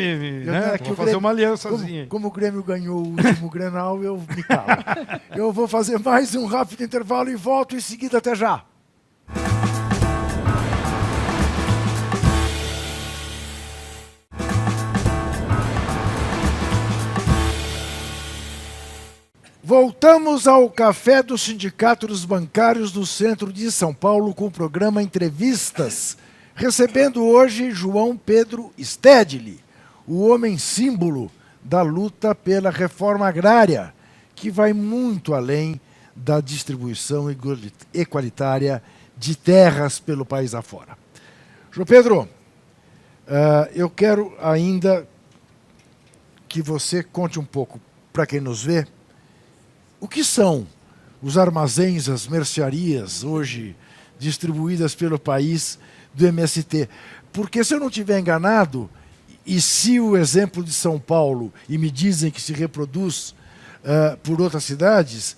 Vou fazer uma aliançazinha. Como o Grêmio ganhou o último Grenal, eu me calo. Eu vou fazer mais um rápido intervalo e volto em seguida. Até já. Voltamos ao Café do Sindicato dos Bancários do Centro de São Paulo com o programa Entrevistas, recebendo hoje João Pedro Stedley, o homem símbolo da luta pela reforma agrária, que vai muito além da distribuição equalitária de terras pelo país afora. João Pedro, eu quero ainda que você conte um pouco para quem nos vê o que são os armazéns, as mercearias, hoje distribuídas pelo país do MST. Porque, se eu não estiver enganado, e se o exemplo de São Paulo, e me dizem que se reproduz por outras cidades,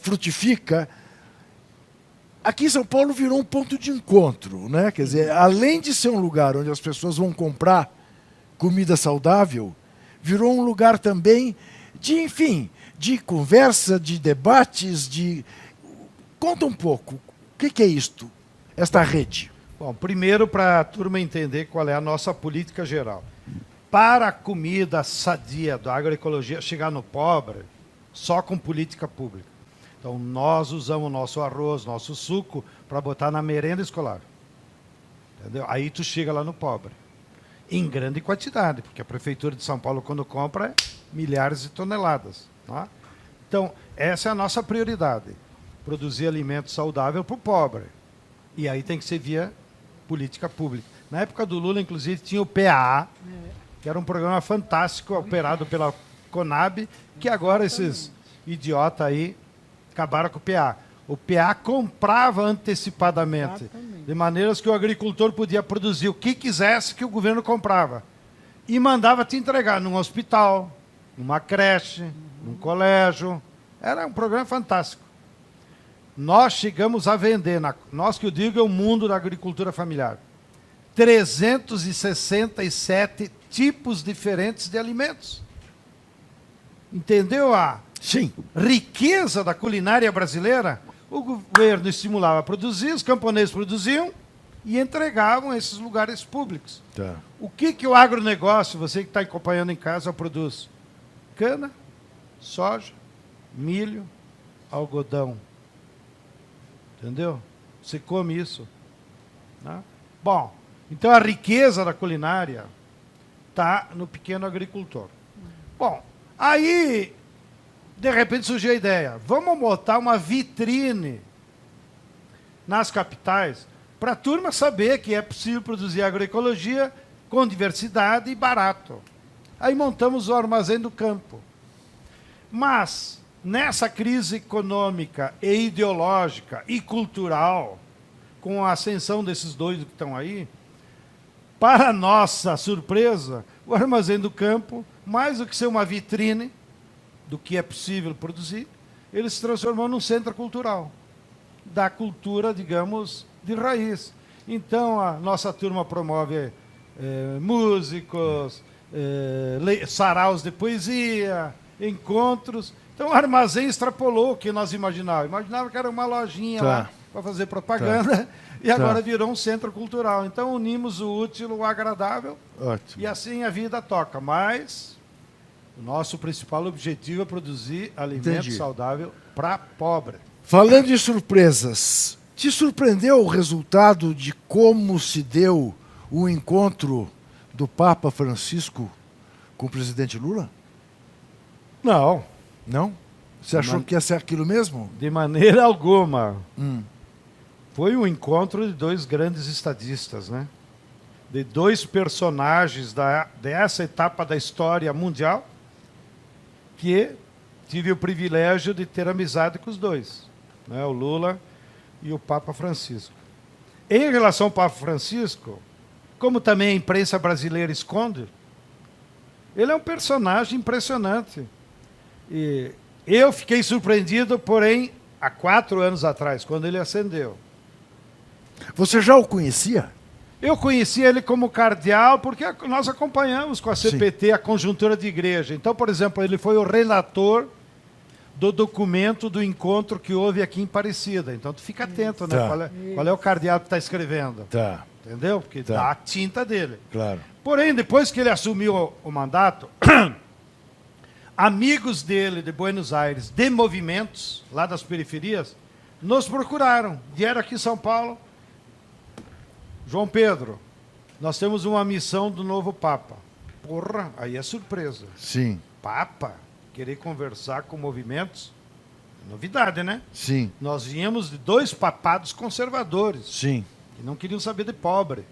frutifica, aqui em São Paulo virou um ponto de encontro, né? Quer dizer, além de ser um lugar onde as pessoas vão comprar comida saudável, virou um lugar também de, enfim, de conversa, de debates, de... Conta um pouco, o que é isto, esta rede? Bom, primeiro, para a turma entender qual é a nossa política geral. Para a comida sadia da agroecologia chegar no pobre, só com política pública. Então, nós usamos o nosso arroz, nosso suco, para botar na merenda escolar. Entendeu? Aí tu chega lá no pobre. Em grande quantidade, porque a Prefeitura de São Paulo, quando compra, é milhares de toneladas. Tá? Então, essa é a nossa prioridade. Produzir alimento saudável para o pobre. E aí tem que ser via política pública. Na época do Lula, inclusive, tinha o PAA, que era um programa fantástico, operado pela Conab, que agora esses idiotas aí acabaram com o PA. O PA comprava antecipadamente, de maneiras que o agricultor podia produzir o que quisesse que o governo comprava. E mandava te entregar num hospital, numa creche, num colégio. Era um programa fantástico. Nós chegamos a vender, nós que eu digo é o mundo da agricultura familiar, 367 tipos diferentes de alimentos. Entendeu a riqueza da culinária brasileira? O governo estimulava a produzir, os camponeses produziam e entregavam a esses lugares públicos. Tá. O que o agronegócio, você que está acompanhando em casa, produz? Cana, soja, milho, algodão. Entendeu? Você come isso. Né? Bom, então a riqueza da culinária está no pequeno agricultor. Bom, aí, de repente surgiu a ideia, vamos botar uma vitrine nas capitais para a turma saber que é possível produzir agroecologia com diversidade e barato. Aí montamos o Armazém do Campo. Mas, nessa crise econômica e ideológica e cultural, com a ascensão desses doidos que estão aí, para nossa surpresa, o Armazém do Campo, mais do que ser uma vitrine do que é possível produzir, ele se transformou num centro cultural, da cultura, digamos, de raiz. Então, a nossa turma promove músicos, saraus de poesia, encontros. Então, o Armazém extrapolou o que nós imaginávamos. Imaginava que era uma lojinha lá para fazer propaganda, e agora virou um centro cultural. Então, unimos o útil, o agradável, e assim a vida toca. Mas o nosso principal objetivo é produzir alimento saudável para pobre. Falando em surpresas, te surpreendeu o resultado de como se deu o encontro do Papa Francisco com o presidente Lula? Não. Não? Você achou que ia ser aquilo mesmo? De maneira alguma. Foi um encontro de dois grandes estadistas, né? De dois personagens dessa etapa da história mundial, que tive o privilégio de ter amizade com os dois, né? O Lula e o Papa Francisco. Em relação ao Papa Francisco, como também a imprensa brasileira esconde, ele é um personagem impressionante. E eu fiquei surpreendido, porém, há 4 anos atrás, quando ele ascendeu. Você já o conhecia? Eu conhecia ele como cardeal, porque nós acompanhamos com a CPT a conjuntura de igreja. Então, por exemplo, ele foi o relator do documento do encontro que houve aqui em Aparecida. Então, tu fica atento, né? Qual é o cardeal que está escrevendo. Entendeu? Porque dá a tinta dele. Claro. Porém, depois que ele assumiu o mandato, amigos dele de Buenos Aires, de movimentos lá das periferias, nos procuraram. Vieram aqui em São Paulo. João Pedro, nós temos uma missão do novo Papa. Porra, aí é surpresa. Sim. Papa, querer conversar com movimentos, novidade, né? Sim. Nós viemos de 2 papados conservadores. Sim. Que não queriam saber de pobre.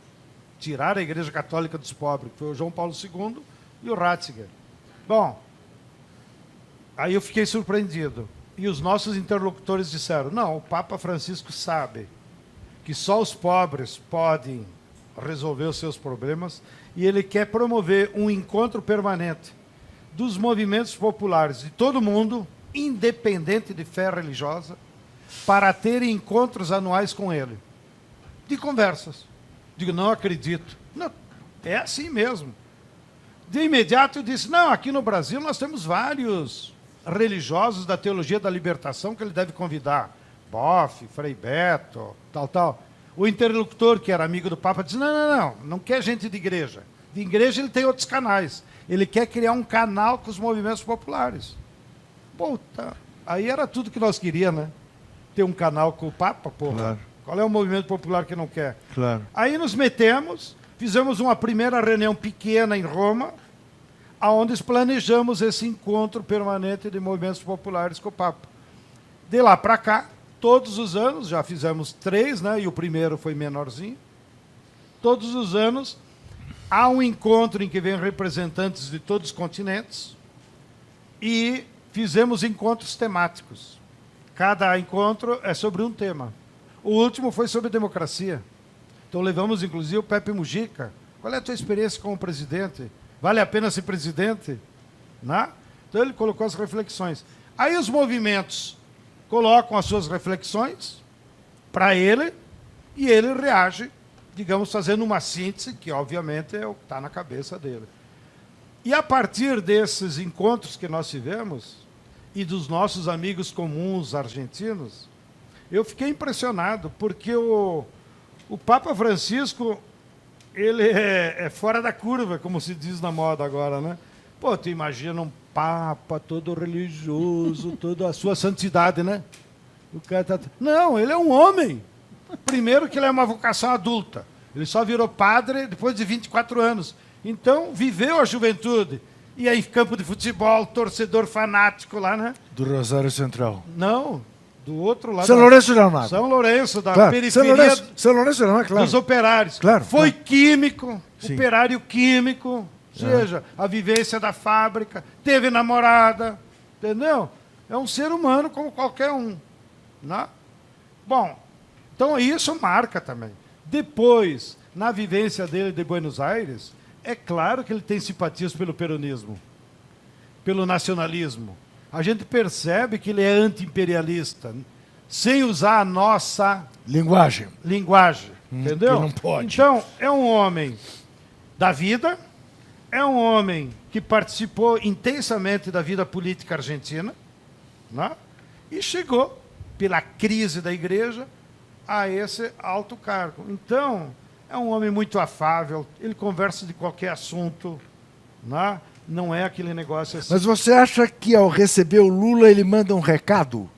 Tiraram a Igreja Católica dos pobres, que foi o João Paulo II e o Ratzinger. Bom, aí eu fiquei surpreendido. E os nossos interlocutores disseram, não, o Papa Francisco sabe que só os pobres podem resolver os seus problemas e ele quer promover um encontro permanente dos movimentos populares de todo mundo, independente de fé religiosa, para ter encontros anuais com ele. De conversas. Digo, não acredito. Não, é assim mesmo. De imediato eu disse, não, aqui no Brasil nós temos vários religiosos da teologia da libertação que ele deve convidar. Boff, Frei Beto, tal. O interlocutor, que era amigo do Papa, disse, não quer gente de igreja. De igreja ele tem outros canais. Ele quer criar um canal com os movimentos populares. Puta, Aí era tudo que nós queríamos, né? Ter um canal com o Papa, porra. Claro. Qual é o movimento popular que não quer? Claro. Aí nos metemos, fizemos uma primeira reunião pequena em Roma, onde planejamos esse encontro permanente de movimentos populares com o Papa. De lá para cá, todos os anos, já fizemos 3, né? E o primeiro foi menorzinho. Todos os anos há um encontro em que vêm representantes de todos os continentes e fizemos encontros temáticos. Cada encontro é sobre um tema. O último foi sobre democracia. Então levamos, inclusive, o Pepe Mujica. Qual é a tua experiência como presidente? Vale a pena ser presidente? Né? Então ele colocou as reflexões. Aí os movimentos colocam as suas reflexões para ele e ele reage, digamos, fazendo uma síntese que, obviamente, é o que está na cabeça dele. E a partir desses encontros que nós tivemos e dos nossos amigos comuns argentinos, eu fiquei impressionado, porque o Papa Francisco, ele é fora da curva, como se diz na moda agora, né? Pô, tu imagina um Papa todo religioso, toda a sua santidade, né? O cara tá... Não, ele é um homem. Primeiro que ele é uma vocação adulta. Ele só virou padre depois de 24 anos. Então, viveu a juventude. E aí, campo de futebol, torcedor fanático lá, né? Do Rosário Central. Não, do outro lado. São Lourenço de Almagro. São Lourenço, da claro. periferia São Lourenço de Almagro, claro. dos operários. Claro, Foi claro. químico, Sim. operário químico, ou seja, a vivência da fábrica, teve namorada, entendeu? É um ser humano como qualquer um. Né? Bom, então isso marca também. Depois, na vivência dele de Buenos Aires, é claro que ele tem simpatias pelo peronismo, pelo nacionalismo. A gente percebe que ele é anti-imperialista, sem usar a nossa linguagem, entendeu? Que não pode. Então, é um homem da vida, é um homem que participou intensamente da vida política argentina, né? E chegou, pela crise da igreja, a esse alto cargo. Então, é um homem muito afável, ele conversa de qualquer assunto, né? Não é aquele negócio assim. Mas você acha que ao receber o Lula ele manda um recado?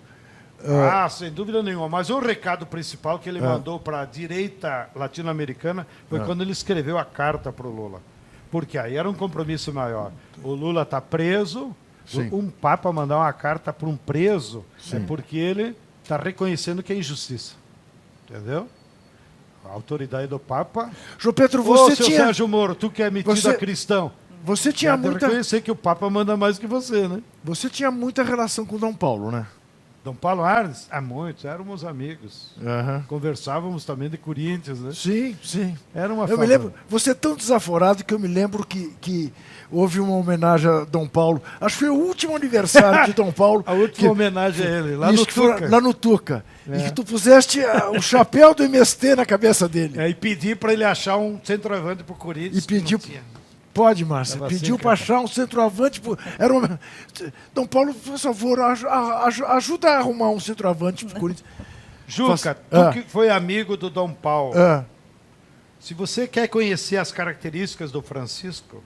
Sem dúvida nenhuma. Mas o recado principal que ele mandou para a direita latino-americana foi quando ele escreveu a carta para o Lula. Porque aí era um compromisso maior. O Lula está preso, um papa mandar uma carta para um preso é porque ele está reconhecendo que é injustiça. Entendeu? A autoridade do Papa... João Pedro, você seu tinha... Sérgio Moro, tu que é metido a cristão... Você tinha muita... reconhecer que o Papa manda mais que você, né? Você tinha muita relação com Dom Paulo, né? Dom Paulo Arnes? Há muitos, éramos amigos. Conversávamos também de Corinthians, né? Sim, sim. Era uma eu me lembro, você é tão desaforado que eu me lembro que houve uma homenagem a Dom Paulo. Acho que foi o último aniversário de Dom Paulo. A última homenagem a ele, lá no Tuca. Lá no Tuca. E que tu puseste o chapéu do MST na cabeça dele. E pedi para ele achar um centroavante para o Corinthians. E pediu... Pode, Márcia. Pediu para achar um centroavante. Era uma... Dom Paulo, por favor, ajuda a arrumar um centroavante para o Corinthians. Juca, tu que foi amigo do Dom Paulo, se você quer conhecer as características do Francisco,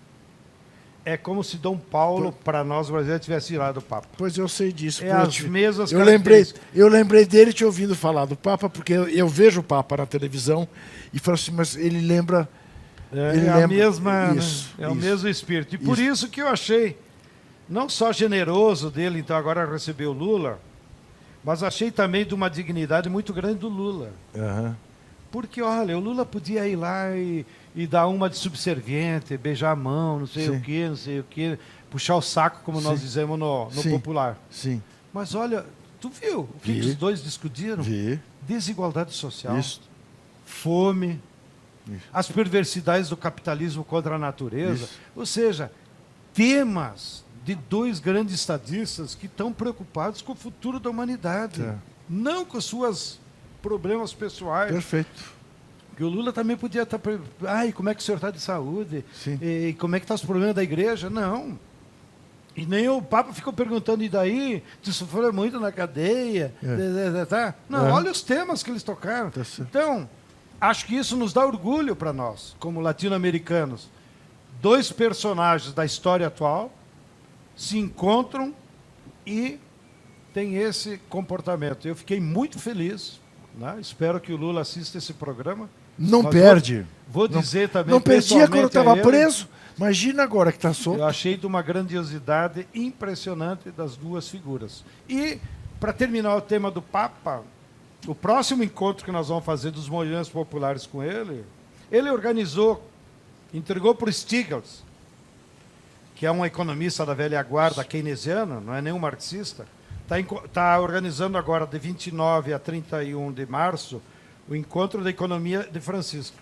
é como se Dom Paulo, para nós brasileiros, tivesse tirado o Papa. Pois eu sei disso. É as mesmas características. Eu lembrei dele te ouvindo falar do Papa, porque eu vejo o Papa na televisão e falo assim, mas ele lembra... o mesmo espírito. E por isso que eu achei, não só generoso dele, então agora receber o Lula, mas achei também de uma dignidade muito grande do Lula. Porque, olha, o Lula podia ir lá e dar uma de subserviente, beijar a mão, não sei o quê, puxar o saco, como nós dizemos no popular. Sim. Mas olha, tu viu o que os dois discutiram? Desigualdade social, fome, as perversidades do capitalismo contra a natureza. Ou seja, temas de dois grandes estadistas que estão preocupados com o futuro da humanidade, não com seus problemas pessoais. Perfeito. Que o Lula também podia estar... Ai, como é que o senhor está de saúde? E como é que estão os problemas da igreja? Não. E nem o Papa ficou perguntando, e daí? Tu sofreu muito na cadeia? Não, olha os temas que eles tocaram. Então... Acho que isso nos dá orgulho para nós, como latino-americanos. Dois personagens da história atual se encontram e tem esse comportamento. Eu fiquei muito feliz, né? Espero que o Lula assista esse programa. Não perde. Vou dizer também. Não perdia quando estava preso. Imagina agora que está solto. Eu achei de uma grandiosidade impressionante das duas figuras. E, para terminar o tema do Papa, o próximo encontro que nós vamos fazer dos movimentos populares com ele organizou, entregou para o Stiglitz, que é um economista da velha guarda keynesiana, não é nenhum marxista, está organizando agora, de 29 a 31 de março, o encontro da economia de Francisco,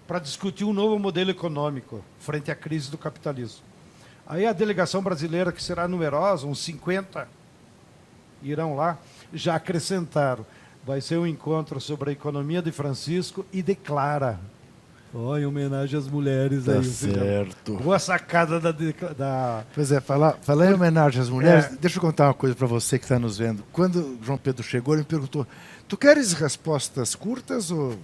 para discutir um novo modelo econômico frente à crise do capitalismo. Aí a delegação brasileira, que será numerosa, uns 50 irão lá, já acrescentaram. Vai ser um encontro sobre a economia de Francisco e declara. Em homenagem às mulheres. Tá aí. Certo. Boa sacada da... Pois é, falar em homenagem às mulheres, deixa eu contar uma coisa para você que está nos vendo. Quando João Pedro chegou, ele me perguntou, tu queres respostas curtas? Ou...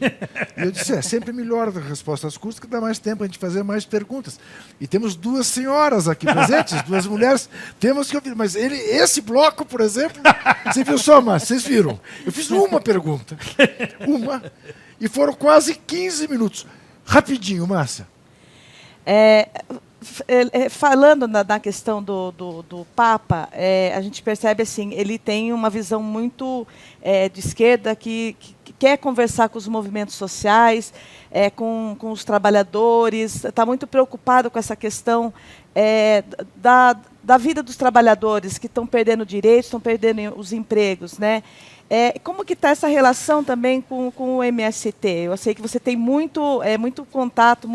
E eu disse, sempre melhor respostas curtas, que dá mais tempo a gente fazer mais perguntas. E temos duas senhoras aqui presentes, duas mulheres, temos que ouvir. Mas esse bloco, por exemplo, você viu só, Márcia, vocês viram? Eu fiz uma pergunta, e foram quase 15 minutos. Rapidinho, Márcia. Falando na questão do Papa, a gente percebe assim, ele tem uma visão muito de esquerda que quer conversar com os movimentos sociais, com os trabalhadores, está muito preocupado com essa questão da vida dos trabalhadores que estão perdendo direitos, estão perdendo os empregos, né? Como que está essa relação também com o MST? Eu sei que você tem muito contato,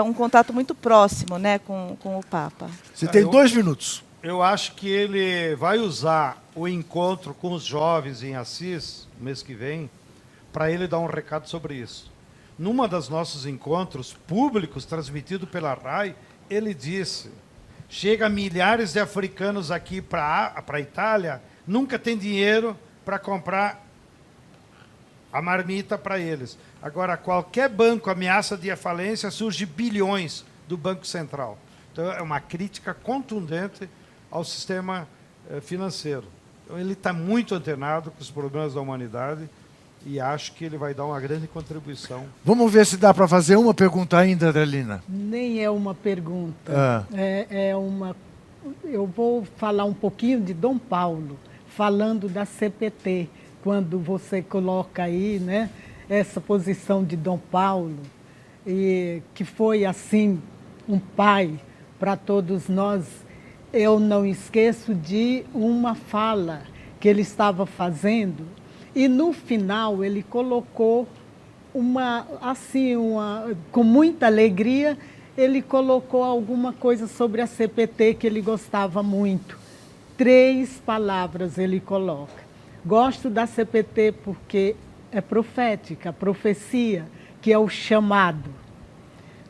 um contato muito próximo, né, com o Papa. Você tem 2 minutos. Eu acho que ele vai usar o encontro com os jovens em Assis, no mês que vem, para ele dar um recado sobre isso. Numa dos nossos encontros públicos, transmitido pela RAI, ele disse, chega milhares de africanos aqui para a Itália, nunca tem dinheiro para comprar a marmita para eles. Agora, qualquer banco ameaça de falência, surge bilhões do Banco Central. Então, é uma crítica contundente ao sistema financeiro. Então, ele está muito antenado com os problemas da humanidade e acho que ele vai dar uma grande contribuição. Vamos ver se dá para fazer uma pergunta ainda, Adelina. Nem é uma pergunta. Eu vou falar um pouquinho de Dom Paulo, falando da CPT, quando você coloca aí, né, essa posição de Dom Paulo, e que foi, assim, um pai para todos nós. Eu não esqueço de uma fala que ele estava fazendo, e no final ele colocou com muita alegria, ele colocou alguma coisa sobre a CPT que ele gostava muito. 3 palavras ele coloca. Gosto da CPT porque é profética, profecia, que é o chamado.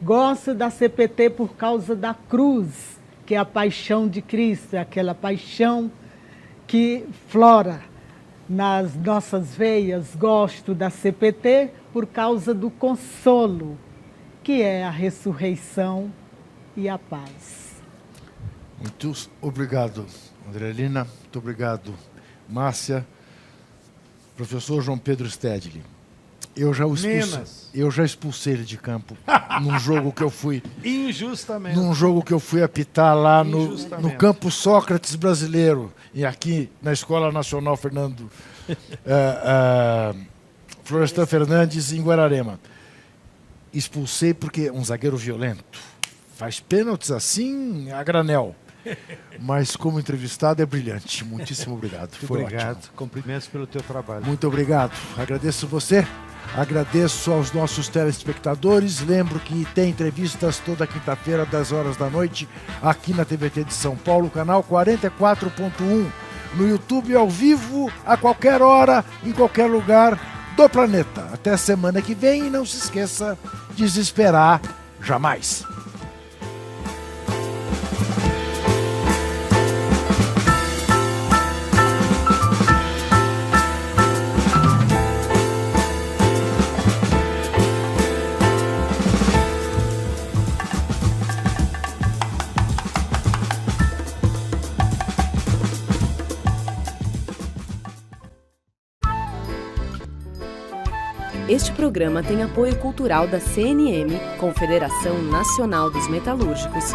Gosto da CPT por causa da cruz, que é a paixão de Cristo, é aquela paixão que flora nas nossas veias. Gosto da CPT por causa do consolo, que é a ressurreição e a paz. Muito obrigado, Andrelina. Muito obrigado, Márcia. Professor João Pedro Stedley. Eu já expulsei ele de campo num jogo que eu fui. Injustamente. Num jogo que eu fui apitar lá no campo Sócrates brasileiro, e aqui na Escola Nacional Florestan Fernandes, em Guararema. Expulsei porque um zagueiro violento faz pênaltis assim a granel. Mas como entrevistado é brilhante. Muitíssimo obrigado. Foi obrigado. Ótimo. Cumprimentos pelo teu trabalho. Muito obrigado. Agradeço você. Agradeço aos nossos telespectadores. Lembro que tem entrevistas toda quinta-feira, 10 horas da noite, aqui na TVT de São Paulo, canal 44.1. No YouTube, ao vivo, a qualquer hora, em qualquer lugar do planeta. Até a semana que vem e não se esqueça de desesperar jamais. Este programa tem apoio cultural da CNM, Confederação Nacional dos Metalúrgicos.